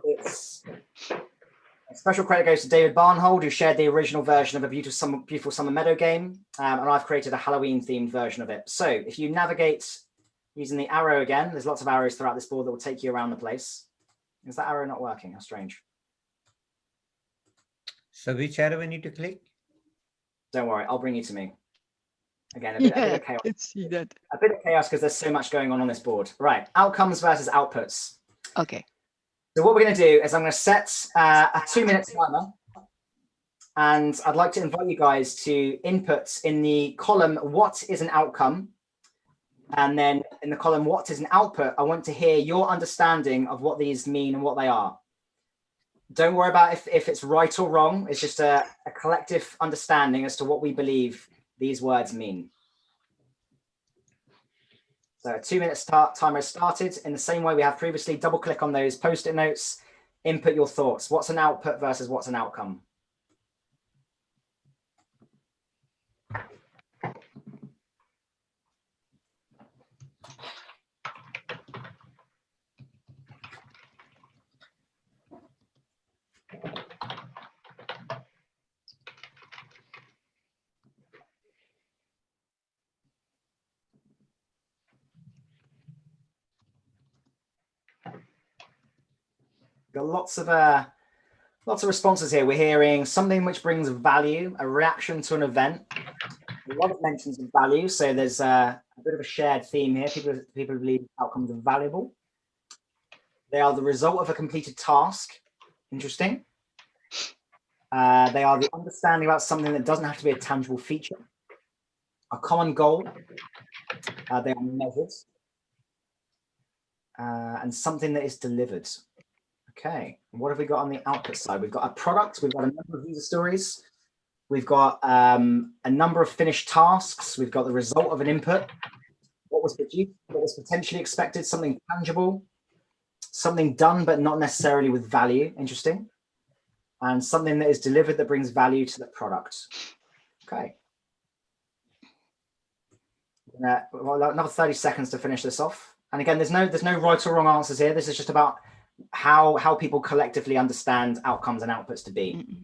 Speaker 2: it's a special credit goes to David Barnhold, who shared the original version of a beautiful summer meadow game. And I've created a Halloween themed version of it. So if you navigate using the arrow again, there's lots of arrows throughout this board that will take you around the place. Is that arrow not working? How strange.
Speaker 9: So which arrow we need to click?
Speaker 2: Don't worry, I'll bring you to me. Again, a bit of chaos.
Speaker 10: Let's see that.
Speaker 2: A bit of chaos because there's so much going on this board. Right, outcomes versus outputs.
Speaker 10: Okay.
Speaker 2: So what we're going to do is I'm going to set a 2-minute timer. And I'd like to invite you guys to input in the column, what is an outcome? And then in the column, what is an output? I want to hear your understanding of what these mean and what they are. Don't worry about if it's right or wrong. It's just a collective understanding as to what we believe these words mean. So a 2-minute timer started. In the same way we have previously, double click on those post-it notes, input your thoughts. What's an output versus what's an outcome? Got lots of responses here. We're hearing something which brings value, a reaction to an event. A lot of mentions of value. So there's a bit of a shared theme here. People believe outcomes are valuable. They are the result of a completed task. Interesting. They are the understanding about something that doesn't have to be a tangible feature. A common goal. They are measured. And something that is delivered. Okay, what have we got on the output side? We've got a product, we've got a number of user stories, We've got a number of finished tasks. We've got the result of an input, what was produced, what was potentially expected, something tangible, something done but not necessarily with value, interesting, and something that is delivered that brings value to the product. Okay. Well, another 30 seconds to finish this off. And again, there's no right or wrong answers here. This is just about how people collectively understand outcomes and outputs to be.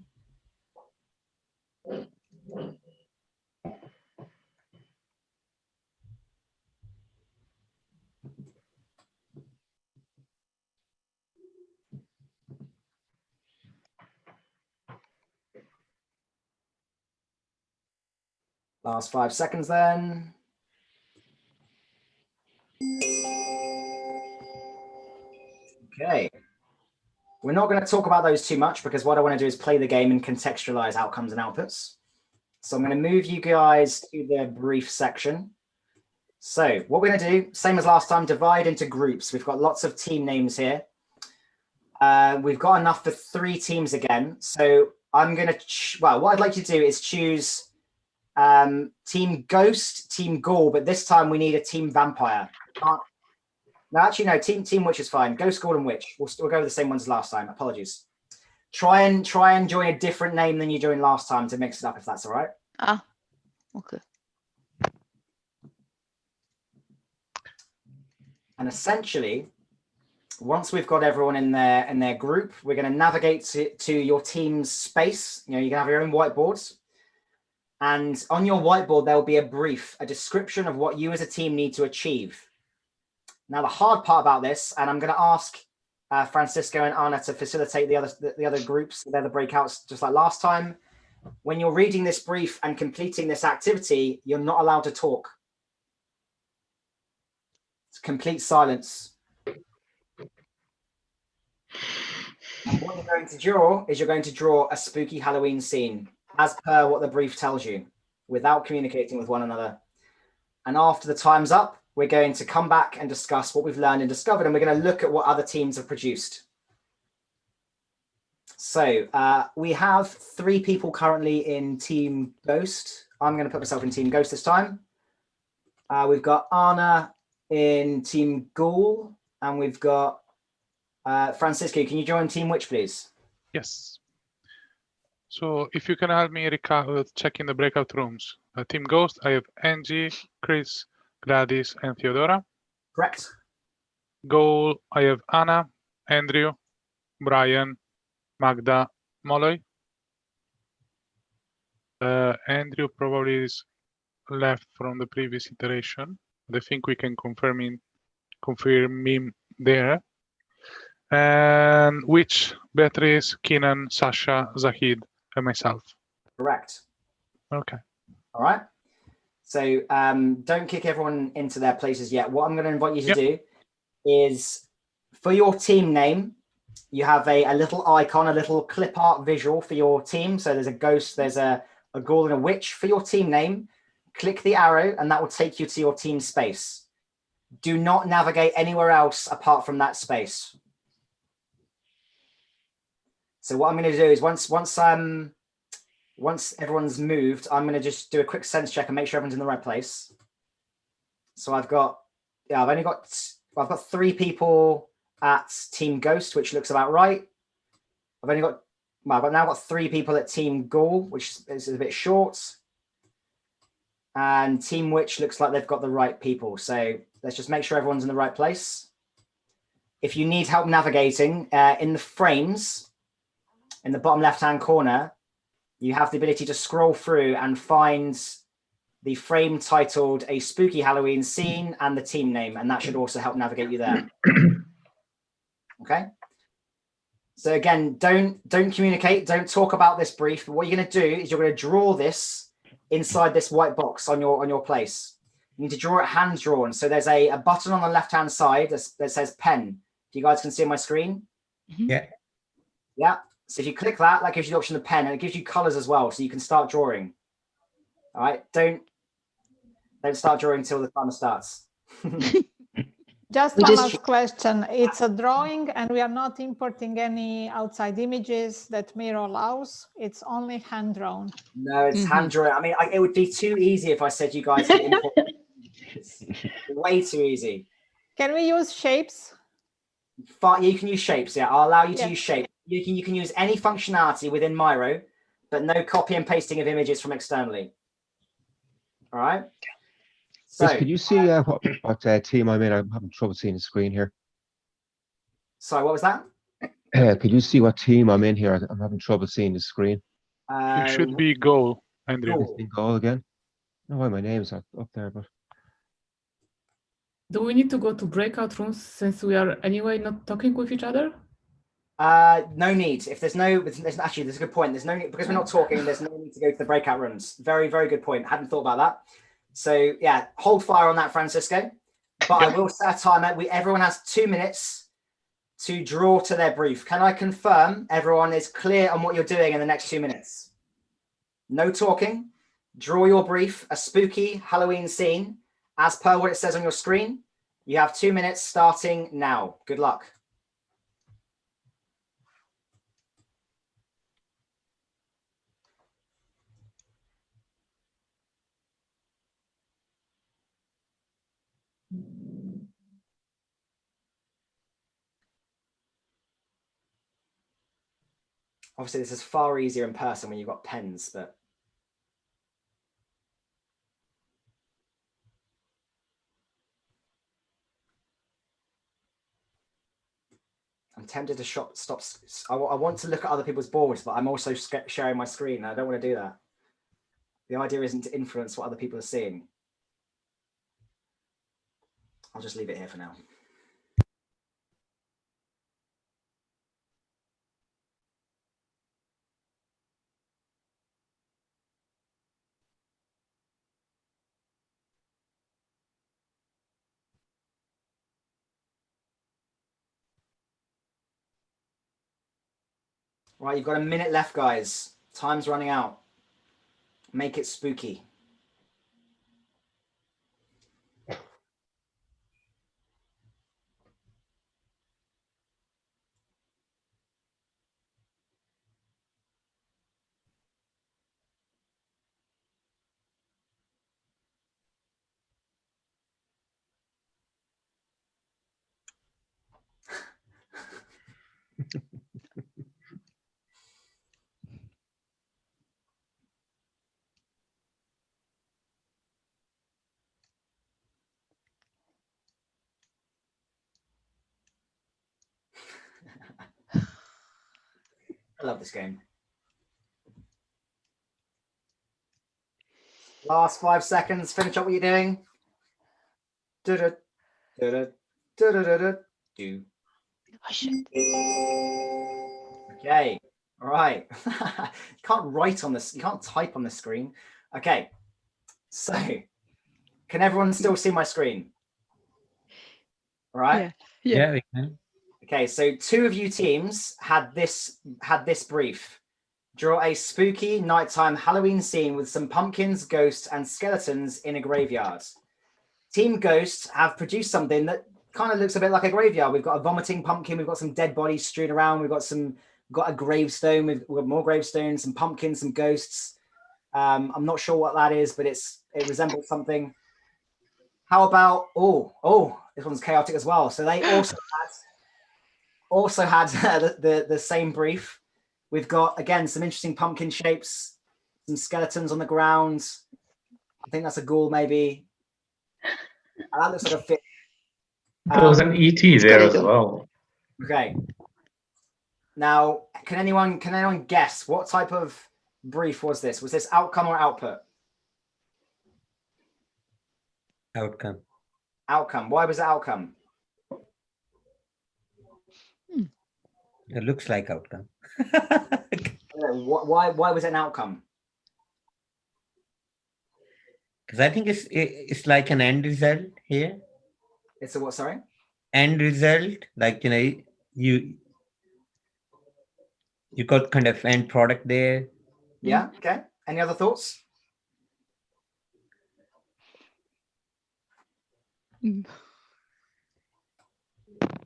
Speaker 2: Last 5 seconds then. Okay. We're not going to talk about those too much because what I want to do is play the game and contextualize outcomes and outputs. So I'm going to move you guys to the brief section. So what we're going to do, same as last time, divide into groups. We've got lots of team names here. We've got enough for 3 teams again. So I'm going to, well, what I'd like you to do is choose Team Ghost, Team Ghoul, but this time we need a Team Vampire. No, actually, no, Team Witch is fine. Ghost, Ghoul, and Witch. We'll go with the same ones as last time. Apologies. Try and join a different name than you joined last time to mix it up, if that's all right.
Speaker 10: Ah, okay.
Speaker 2: And essentially, once we've got everyone in their group, we're going to navigate to your team's space. You know, you can have your own whiteboards. And on your whiteboard, there will be a brief, a description of what you as a team need to achieve. Now, the hard part about this, and I'm going to ask Francisco and Anna to facilitate the other groups, they're the breakouts, just like last time. When you're reading this brief and completing this activity, you're not allowed to talk. It's complete silence. And what you're going to draw is you're going to draw a spooky Halloween scene, as per what the brief tells you, without communicating with one another. And after the time's up, we're going to come back and discuss what we've learned and discovered, and we're going to look at what other teams have produced. So we have 3 people currently in Team Ghost. I'm going to put myself in Team Ghost this time. We've got Anna in Team Ghoul, and we've got Francisco. Can you join Team Witch, please?
Speaker 1: Yes. So if you can help me checking the breakout rooms. Team Ghost, I have Angie, Chris, Gladys, and Theodora.
Speaker 2: Correct.
Speaker 1: Goal, I have Anna, Andrew, Brian, Magda, Molloy. Andrew probably is left from the previous iteration. I think we can confirm him there. And which Beatrice, Keenan, Sasha, Zahid, and myself.
Speaker 2: Correct.
Speaker 1: Okay.
Speaker 2: All right. So don't kick everyone into their places yet. What I'm going to invite you to do is, for your team name, you have a little icon, a little clip art visual for your team. So there's a ghost, there's a ghoul, and a witch. For your team name, click the arrow, and that will take you to your team space. Do not navigate anywhere else apart from that space. So what I'm going to do is once everyone's moved, I'm going to just do a quick sense check and make sure everyone's in the right place. So I've got 3 people at Team Ghost, which looks about right. I've now got 3 people at Team Ghoul, which is a bit short. And Team Witch looks like they've got the right people. So let's just make sure everyone's in the right place. If you need help navigating, in the frames, in the bottom left-hand corner, you have the ability to scroll through and find the frame titled A Spooky Halloween Scene and the team name, and that should also help navigate you there. Okay. So again, don't communicate, don't talk about this brief, but what you're going to do is you're going to draw this inside this white box on your place. You need to draw it hand drawn. So there's a button on the left-hand side that says pen. If you guys can see on my screen.
Speaker 9: Yeah.
Speaker 2: Yeah. So if you click that, that gives you the option of pen, and it gives you colors as well, so you can start drawing. All right, don't start drawing until the timer starts.
Speaker 3: Just
Speaker 2: We
Speaker 3: one
Speaker 2: just-
Speaker 3: last question. It's a drawing and we are not importing any outside images that Miro allows. It's only hand drawn.
Speaker 2: No, it's hand drawn. I mean, it would be too easy if I said you guys could import. It's way too easy.
Speaker 3: Can we use shapes?
Speaker 2: You can use shapes. Yeah, I'll allow you to
Speaker 3: Yeah.
Speaker 2: use shapes. You can use any functionality within Miro, but no copy and pasting of images from externally. All right. So,
Speaker 11: Chris, could you see what team I'm in? I'm having trouble seeing the screen here.
Speaker 2: sorry, what was that?
Speaker 11: Could you see what team I'm in here? I'm having trouble seeing the screen.
Speaker 1: You should be goal, Andrew.
Speaker 2: Goal.
Speaker 11: In goal again. I don't know why my name's up there, but
Speaker 12: Do we need to go to breakout rooms since we are anyway not talking with each other?
Speaker 2: No need. If there's actually, there's a good point. There's no need because we're not talking. There's no need to go to the breakout rooms. Very, very good point. Hadn't thought about that. So yeah, hold fire on that, Francisco. But I will set a timer. Everyone has 2 minutes to draw to their brief. Can I confirm everyone is clear on what you're doing in the next 2 minutes? No talking. Draw your brief, a spooky Halloween scene, as per what it says on your screen. You have 2 minutes starting now. Good luck. Obviously, this is far easier in person when you've got pens, but I'm tempted to stop. I want to look at other people's boards, but I'm also sharing my screen. I don't want to do that. The idea isn't to influence what other people are seeing. I'll just leave it here for now. Right, you've got a minute left, guys. Time's running out. Make it spooky. I love this game. Last 5 seconds. Finish up what you're doing. Do. Okay. All right. You can't write on this. You can't type on the screen. Okay. So, can everyone still see my screen? All right.
Speaker 9: Yeah, we can.
Speaker 2: Okay. So, 2 of you teams had this brief. Draw a spooky nighttime Halloween scene with some pumpkins, ghosts, and skeletons in a graveyard. Team Ghosts have produced something that kind of looks a bit like a graveyard. We've got a vomiting pumpkin. We've got some dead bodies strewn around. We've got a gravestone. We've got more gravestones, some pumpkins, some ghosts. I'm not sure what that is, but it resembles something. How about this one's chaotic as well. So they also had the same brief. We've got again some interesting pumpkin shapes, some skeletons on the ground. I think that's a ghoul, maybe. That looks like a fish.
Speaker 7: There was an ET there as well.
Speaker 2: Okay. Now, can anyone guess what type of brief was this? Was this outcome or output?
Speaker 9: Outcome.
Speaker 2: Outcome. Why was it outcome?
Speaker 9: It looks like outcome.
Speaker 2: Why was it an outcome?
Speaker 9: Because I think it's like an end result here.
Speaker 2: It's a what? Sorry.
Speaker 9: End result, like you got kind of end product there.
Speaker 2: Yeah. Okay. Any other thoughts?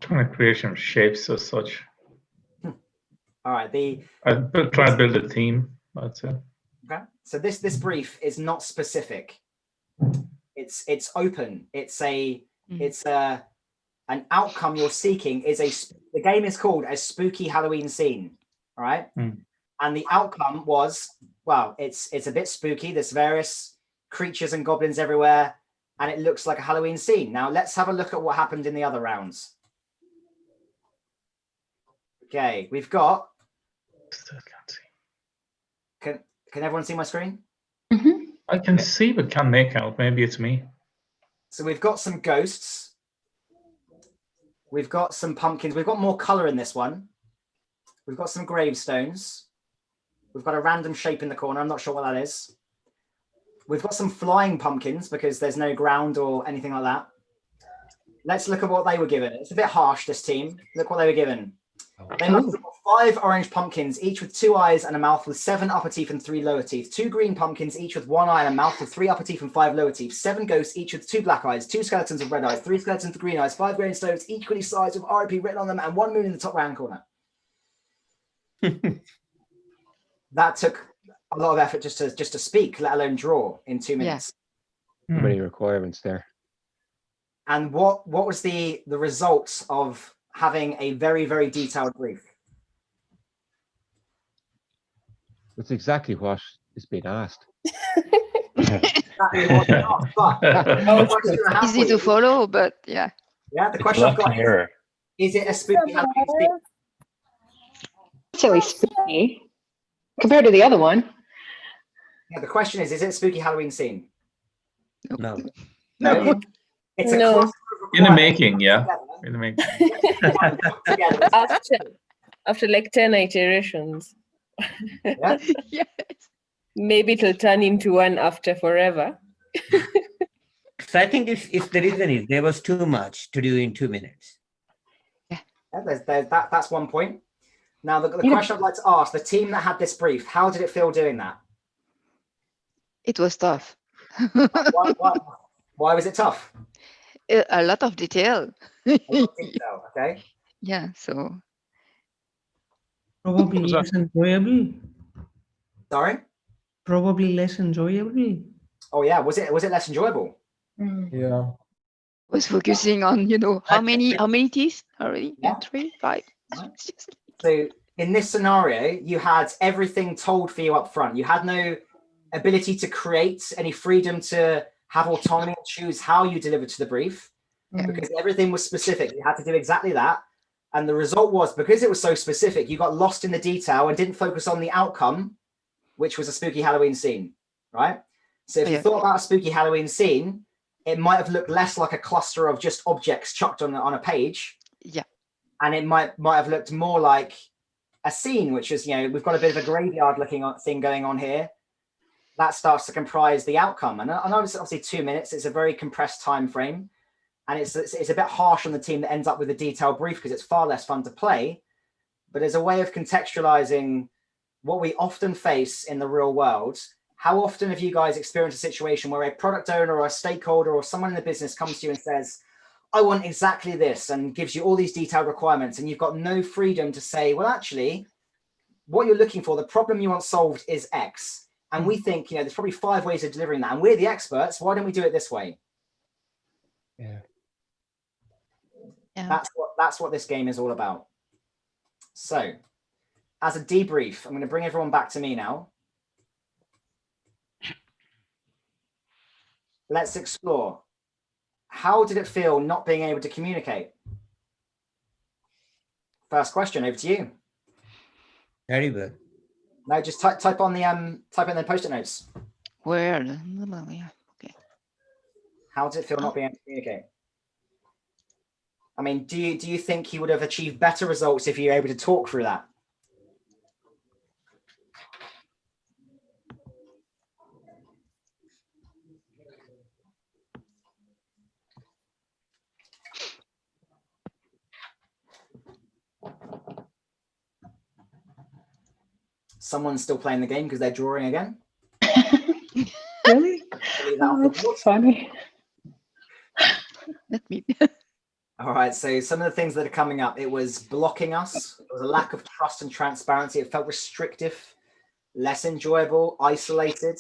Speaker 7: trying to create some shapes as such.
Speaker 2: All right.
Speaker 7: I'm trying to build a theme. That's it.
Speaker 2: Okay. So this brief is not specific. It's open. It's an outcome you're seeking is the game is called a spooky Halloween scene. All right. And the outcome was, well, it's a bit spooky. There's various creatures and goblins everywhere, and it looks like a Halloween scene. Now let's have a look at what happened in the other rounds. Okay, we've got. Can everyone see my screen?
Speaker 7: I can see, but can't make out. Maybe it's me.
Speaker 2: So we've got some ghosts. We've got some pumpkins. We've got more color in this one. We've got some gravestones. We've got a random shape in the corner. I'm not sure what that is. We've got some flying pumpkins because there's no ground or anything like that. Let's look at what they were given. It's a bit harsh, this team. Look what they were given. They must have got 5 orange pumpkins, each with 2 eyes and a mouth with 7 upper teeth and 3 lower teeth. 2 green pumpkins, each with 1 eye and a mouth with 3 upper teeth and 5 lower teeth. 7 ghosts, each with 2 black eyes. 2 skeletons with red eyes. 3 skeletons with green eyes. 5 gravestones, equally sized with RIP written on them, and 1 moon in the top round corner. That took a lot of effort just to speak, let alone draw in 2 minutes.
Speaker 11: Too many requirements there.
Speaker 2: And what was the results of having a very, very detailed brief?
Speaker 11: That's exactly what is being asked.
Speaker 10: Easy to follow, but yeah.
Speaker 2: Yeah, the question I've got is it a spooky Halloween scene?
Speaker 4: Silly spooky compared to the other one.
Speaker 2: Yeah, the question is it a spooky Halloween scene?
Speaker 9: No.
Speaker 2: No. It's a
Speaker 4: No.
Speaker 7: In the making, yeah. In the making.
Speaker 13: After like 10 iterations.
Speaker 2: Yeah.
Speaker 10: Yes.
Speaker 13: Maybe it'll turn into one after forever.
Speaker 9: So I think if the reason is there was too much to do in 2 minutes.
Speaker 2: Yeah, that's one point. Now the question I'd like to ask the team that had this brief, how did it feel doing that?
Speaker 10: It was tough.
Speaker 2: Why was it tough?
Speaker 10: A lot of detail.
Speaker 2: Okay.
Speaker 10: Yeah, so.
Speaker 14: Probably less enjoyable.
Speaker 2: Sorry?
Speaker 14: Probably less enjoyable.
Speaker 2: Oh yeah, was it less enjoyable?
Speaker 8: Yeah.
Speaker 10: Was focusing on, how many teeth already?
Speaker 2: Yeah.
Speaker 10: 3, 5.
Speaker 2: So in this scenario, you had everything told for you up front. You had no ability to create, any freedom to have autonomy and choose how you deliver to the brief, because everything was specific. You had to do exactly that. And the result was, because it was so specific, you got lost in the detail and didn't focus on the outcome, which was a spooky Halloween scene, right? So if you thought about a spooky Halloween scene, it might have looked less like a cluster of just objects chucked on a page.
Speaker 10: Yeah. And
Speaker 2: it might have looked more like a scene, which is, we've got a bit of a graveyard looking thing going on here. That starts to comprise the outcome. And I know it's obviously 2 minutes. It's a very compressed time frame. And it's a bit harsh on the team that ends up with a detailed brief because it's far less fun to play. But as a way of contextualizing what we often face in the real world, how often have you guys experienced a situation where a product owner or a stakeholder or someone in the business comes to you and says, I want exactly this, and gives you all these detailed requirements, and you've got no freedom to say, well, actually, what you're looking for, the problem you want solved is X. And we think, there's probably 5 ways of delivering that. And we're the experts. Why don't we do it this way?
Speaker 11: Yeah.
Speaker 2: That's what this game is all about. So as a debrief, I'm going to bring everyone back to me now. Let's explore. How did it feel not being able to communicate? First question, over to you.
Speaker 9: Very good.
Speaker 2: No, just type in the post-it notes.
Speaker 10: Where? Okay.
Speaker 2: How did it feel not being able to communicate? I mean, do you think you would have achieved better results if you were able to talk through that? Someone's still playing the game because they're drawing again.
Speaker 4: Really? Oh, that's funny.
Speaker 10: Let me.
Speaker 2: All right, so some of the things that are coming up, it was blocking us. There was a lack of trust and transparency. It felt restrictive, less enjoyable, isolated.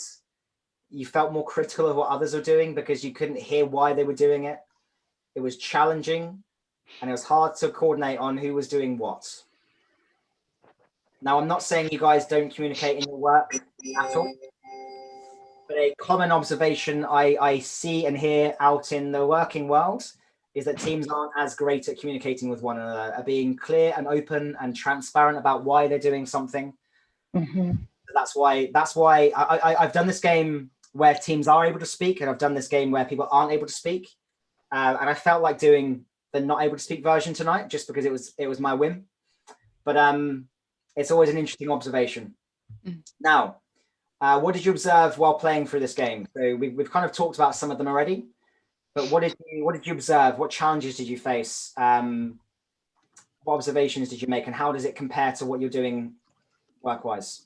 Speaker 2: You felt more critical of what others were doing because you couldn't hear why they were doing it. It was challenging, and it was hard to coordinate on who was doing what. Now, I'm not saying you guys don't communicate in your work at all, but a common observation I see and hear out in the working world is that teams aren't as great at communicating with one another, at being clear and open and transparent about why they're doing something.
Speaker 4: Mm-hmm.
Speaker 2: That's why I've done this game where teams are able to speak, and I've done this game where people aren't able to speak. And I felt like doing the not able to speak version tonight just because it was my whim. But it's always an interesting observation. Now, what did you observe while playing through this game? So we've kind of talked about some of them already. But what did you observe? What challenges did you face? What observations did you make, and how does it compare to what you're doing work-wise?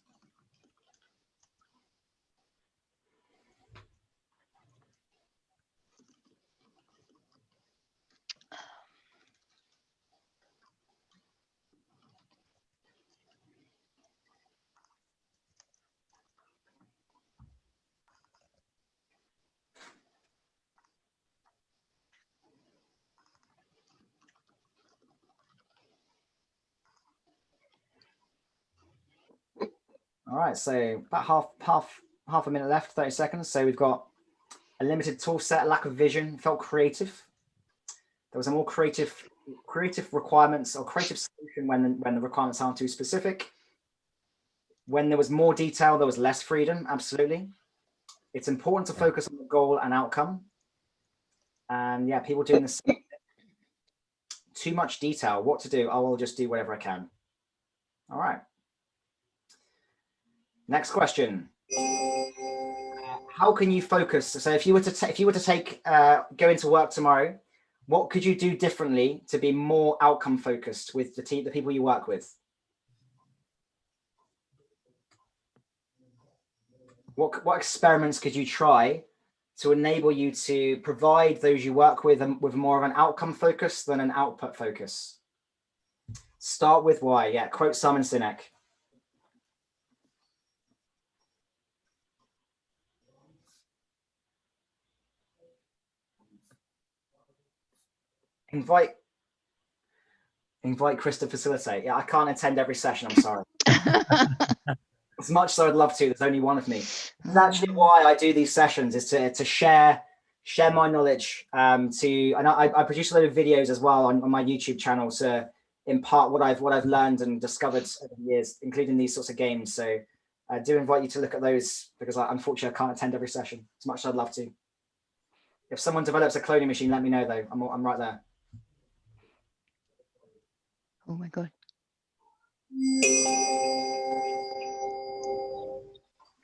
Speaker 2: All right, so about half a minute left, 30 seconds. So we've got a limited tool set, lack of vision, felt creative. There was a more creative requirements or creative solution when the requirements aren't too specific. When there was more detail, there was less freedom, absolutely. It's important to focus on the goal and outcome. And yeah, people doing this. Too much detail, what to do? I will just do whatever I can. All right. Next question. How can you focus? So if you were to go into work tomorrow, what could you do differently to be more outcome focused with the people you work with? What experiments could you try to enable you to provide those you work with more of an outcome focus than an output focus? Start with why. Yeah, quote Simon Sinek. Invite Chris to facilitate. Yeah, I can't attend every session. I'm sorry. As much as I'd love to, there's only one of me. That's actually why I do these sessions, is to share my knowledge. And I produce a lot of videos as well on my YouTube channel to impart what I've learned and discovered over the years, including these sorts of games. So I do invite you to look at those, because unfortunately I can't attend every session as much as I'd love to. If someone develops a cloning machine, let me know though. I'm right there.
Speaker 10: Oh my God.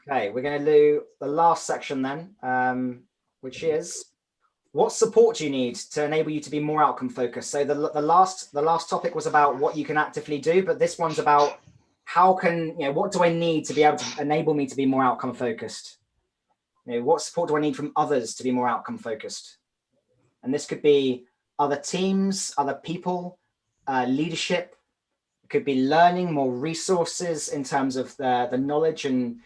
Speaker 2: Okay, we're going to do the last section then, which is what support do you need to enable you to be more outcome focused? So the last topic was about what you can actively do, but this one's about what do I need to be able to enable me to be more outcome focused? What support do I need from others to be more outcome focused? And this could be other teams, other people, leadership. It could be learning, more resources in terms of the knowledge and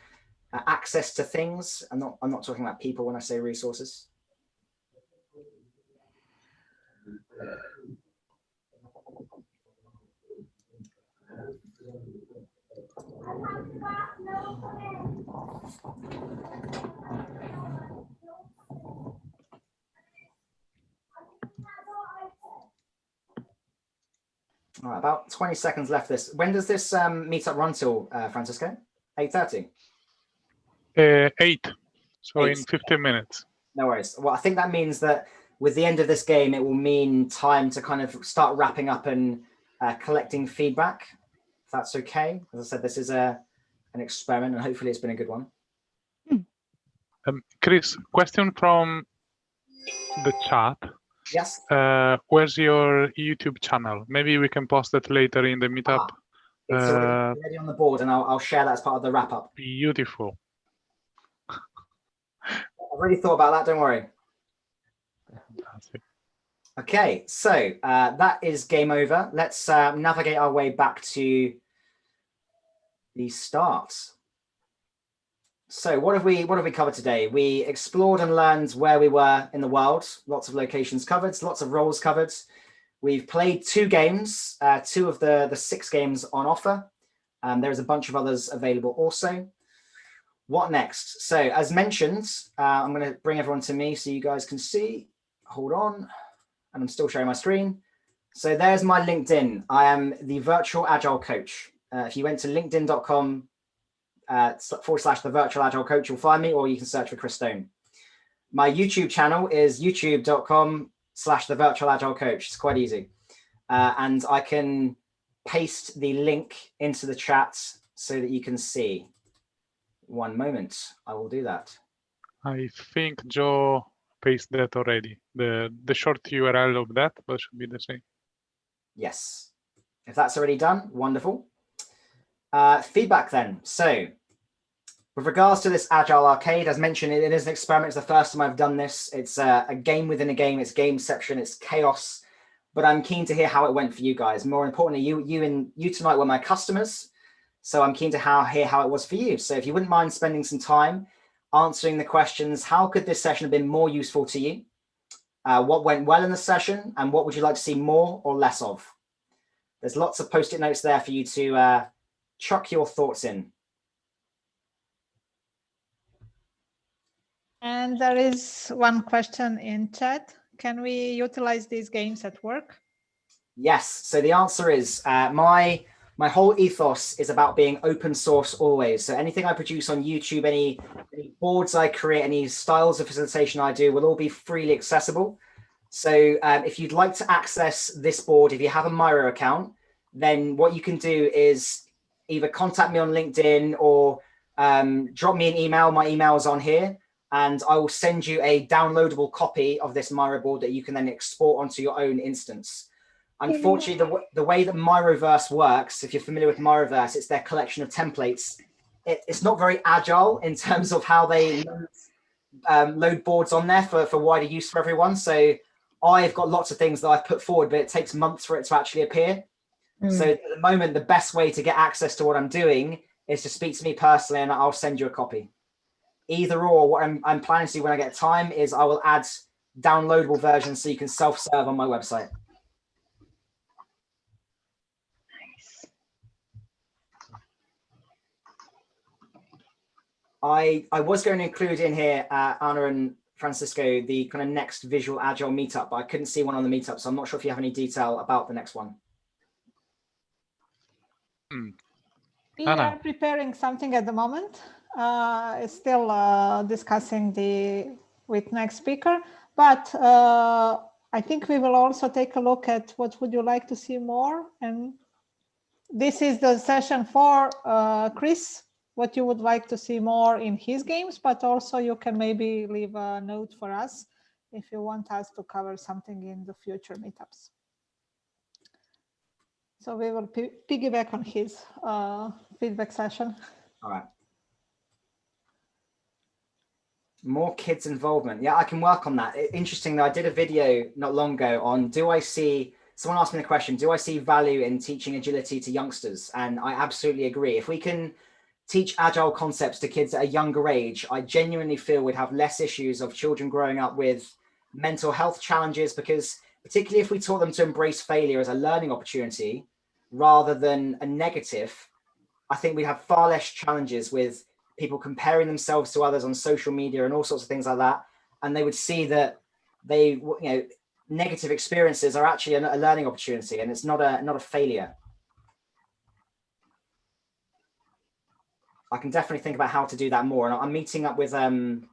Speaker 2: access to things. I'm not talking about people when I say resources. All right, about 20 seconds left. When does this meetup run till, Francisco? 8:30?
Speaker 1: 8. So 8. In 15 minutes.
Speaker 2: No worries. Well, I think that means that with the end of this game, it will mean time to kind of start wrapping up and collecting feedback. If that's okay. As I said, this is an experiment, and hopefully it's been a good one.
Speaker 1: Chris, question from the chat.
Speaker 2: Yes.
Speaker 1: Where's your YouTube channel? Maybe we can post that later in the meetup.
Speaker 2: It's already on the board, and I'll share that as part of the wrap up.
Speaker 1: Beautiful.
Speaker 2: I've already thought about that. Don't worry.
Speaker 1: Fantastic.
Speaker 2: Okay, so that is game over. Let's navigate our way back to the start. So what have we covered today? We explored and learned where we were in the world. Lots of locations covered, lots of roles covered. We've played 2 games, 2 of the 6 games on offer. There's a bunch of others available also. What next? So as mentioned, I'm going to bring everyone to me so you guys can see. Hold on. And I'm still sharing my screen. So there's my LinkedIn. I am the virtual agile coach. If you went to linkedin.com / the virtual agile coach, you'll find me, or you can search for Chris Stone. My YouTube channel is youtube.com / the virtual agile coach. It's quite easy. And I can paste the link into the chat so that you can see. One moment, I will do that.
Speaker 1: I think Joe pasted that already. The short URL of that, but should be the same.
Speaker 2: Yes. If that's already done, wonderful. Feedback then. So with regards to this Agile Arcade, as mentioned, it is an experiment. It's the first time I've done this. It's a game within a game. It's gameception. It's chaos. But I'm keen to hear how it went for you guys. More importantly, you tonight were my customers. So I'm keen to hear how it was for you. So if you wouldn't mind spending some time answering the questions, how could this session have been more useful to you? What went well in the session? And what would you like to see more or less of? There's lots of post-it notes there for you to chuck your thoughts in.
Speaker 3: And there is one question in chat. Can we utilize these games at work?
Speaker 2: Yes. So the answer is my whole ethos is about being open source always. So anything I produce on YouTube, any boards I create, any styles of facilitation I do will all be freely accessible. So if you'd like to access this board, if you have a Miro account, then what you can do is either contact me on LinkedIn or drop me an email. My email is on here, and I will send you a downloadable copy of this Miro board that you can then export onto your own instance. Unfortunately, the way that Miroverse works, if you're familiar with Miroverse, it's their collection of templates. It's not very agile in terms of how they load boards on there for wider use for everyone. So I've got lots of things that I've put forward, but it takes months for it to actually appear. So at the moment, the best way to get access to what I'm doing is to speak to me personally, and I'll send you a copy. Either or, what I'm planning to do when I get time is I will add downloadable versions so you can self-serve on my website. I was going to include in here, Anna and Francisco, the kind of next visual agile meetup, but I couldn't see one on the meetup, so I'm not sure if you have any detail about the next one.
Speaker 3: We are preparing something at the moment. It's still discussing with next speaker, but I think we will also take a look at what would you like to see more. And this is the session for Chris, what you would like to see more in his games, but also you can maybe leave a note for us if you want us to cover something in the future meetups. So we will piggyback on his feedback session.
Speaker 2: All right. More kids' involvement. Yeah, I can work on that. Interesting that I did a video not long ago on someone asked me the question, do I see value in teaching agility to youngsters? And I absolutely agree. If we can teach agile concepts to kids at a younger age, I genuinely feel we'd have less issues of children growing up with mental health challenges, because particularly if we taught them to embrace failure as a learning opportunity rather than a negative, I think we have far less challenges with people comparing themselves to others on social media and all sorts of things like that. And they would see that negative experiences are actually a learning opportunity, and it's not a failure. I can definitely think about how to do that more. And I'm meeting up with a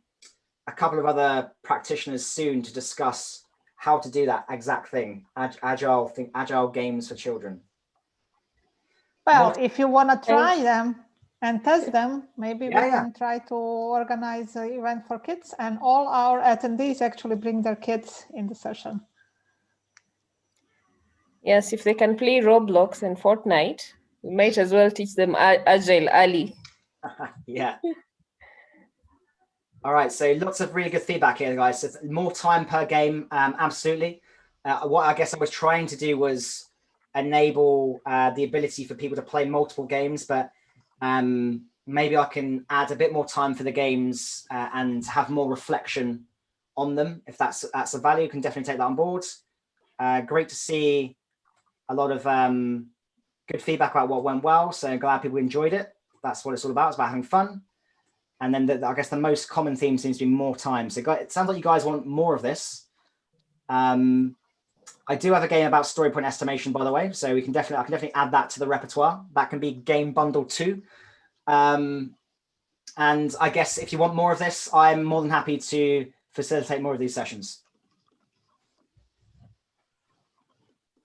Speaker 2: couple of practitioners soon to discuss how to do that exact thing, agile games for children.
Speaker 3: Well, if you want to try them and test them, maybe we can try to organize an event for kids, and all our attendees actually bring their kids in the session.
Speaker 13: Yes, if they can play Roblox and Fortnite, we might as well teach them Agile early.
Speaker 2: Yeah. All right, so lots of really good feedback here, guys. So more time per game, absolutely. what I guess I was trying to do was enable the ability for people to play multiple games, but maybe I can add a bit more time for the games and have more reflection on them. If that's a value, can definitely take that on board. Great to see a lot of good feedback about what went well. So glad people enjoyed it. That's what it's all about. It's about having fun. And then I guess the most common theme seems to be more time. So it sounds like you guys want more of this. I do have a game about story point estimation, by the way. So I can definitely add that to the repertoire. That can be game bundle 2. And I guess if you want more of this, I'm more than happy to facilitate more of these sessions.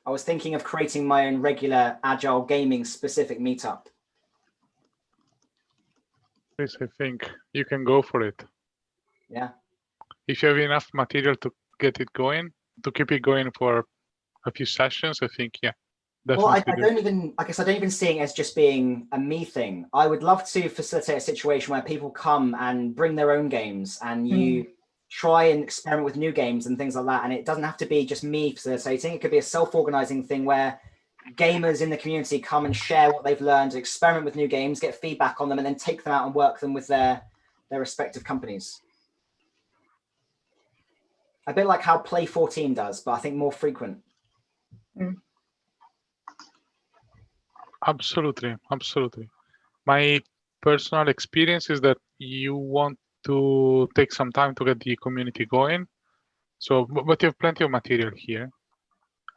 Speaker 2: I was thinking of creating my own regular Agile gaming specific meetup.
Speaker 1: Chris, I think you can go for it.
Speaker 2: Yeah.
Speaker 1: If you have enough material to get it going, to keep it going for a few sessions, I think, yeah.
Speaker 2: Well, I don't even see it as just being a me thing. I would love to facilitate a situation where people come and bring their own games and you try and experiment with new games and things like that. And it doesn't have to be just me facilitating. It could be a self-organizing thing where gamers in the community come and share what they've learned, experiment with new games, get feedback on them, and then take them out and work them with their respective companies. A bit like how Play 14 does, but I think more frequent.
Speaker 1: Absolutely. My personal experience is that you want to take some time to get the community going. So, but you have plenty of material here.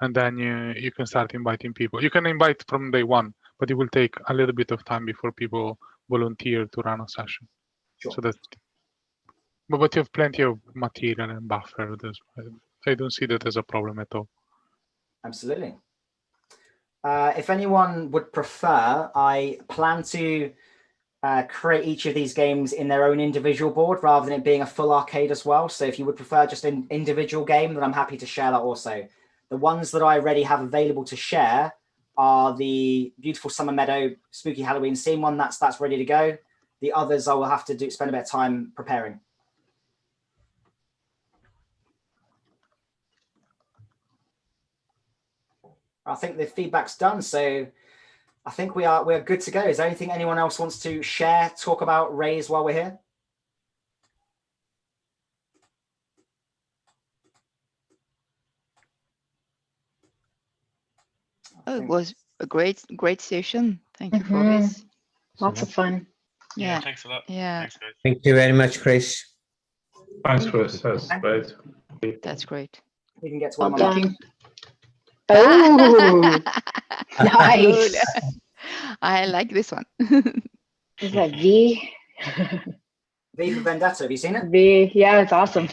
Speaker 1: And then you can start inviting people. You can invite from day one, but it will take a little bit of time before people volunteer to run a session.
Speaker 2: Sure.
Speaker 1: So that's, but you have plenty of material and buffer. I don't see that as a problem at all.
Speaker 2: Absolutely. If anyone would prefer, I plan to create each of these games in their own individual board rather than it being a full arcade as well. So if you would prefer just an individual game, then I'm happy to share that also. The ones that I already have available to share are the Beautiful Summer Meadow Spooky Halloween Scene one. That's ready to go. The others I will have to spend a bit of time preparing. I think the feedback's done, so I think we're good to go. Is there anything anyone else wants to share, talk about, raise while we're here?
Speaker 10: It was a great session. Thank you for this.
Speaker 4: Lots of fun.
Speaker 10: Yeah.
Speaker 5: Thanks a lot.
Speaker 10: Yeah.
Speaker 5: Thanks, guys.
Speaker 9: Thank you very much, Chris.
Speaker 7: Thanks, Chris. That's great.
Speaker 10: That's great.
Speaker 2: You can get to
Speaker 4: Well
Speaker 2: one more.
Speaker 4: done. Oh, nice.
Speaker 10: I like this one.
Speaker 4: Is that V?
Speaker 2: V for Vendetta. Have you seen it?
Speaker 4: V. Yeah, it's awesome.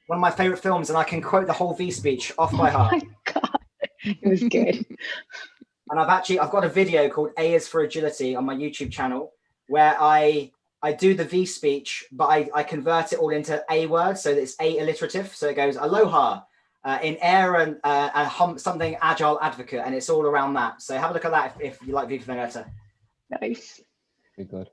Speaker 2: One of my favorite films, and I can quote the whole V speech off by heart.
Speaker 4: Oh my God, it was good.
Speaker 2: And I've got a video called A is for Agility on my YouTube channel where I do the V speech, but I convert it all into A words, so that it's A alliterative. So it goes aloha, in air and something agile advocate, and it's all around that. So have a look at that if you like V for Vendetta.
Speaker 4: Nice.
Speaker 11: Very good.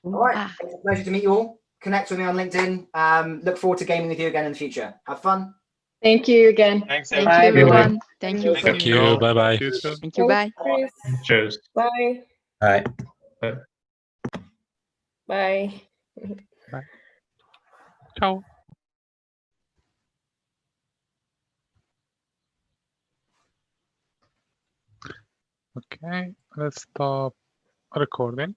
Speaker 2: All right, it's a pleasure to meet you all. Connect with me on LinkedIn. Look forward to gaming with you again in the future. Have fun.
Speaker 4: Thank you again.
Speaker 5: Thanks,
Speaker 10: Thank
Speaker 5: everyone.
Speaker 10: you, everyone. Thank you.
Speaker 5: Thank you. Bye-bye.
Speaker 10: Thank you. Bye.
Speaker 13: Chris.
Speaker 7: Cheers.
Speaker 13: Bye.
Speaker 9: Bye.
Speaker 13: Bye.
Speaker 1: Ciao. Okay, let's stop recording.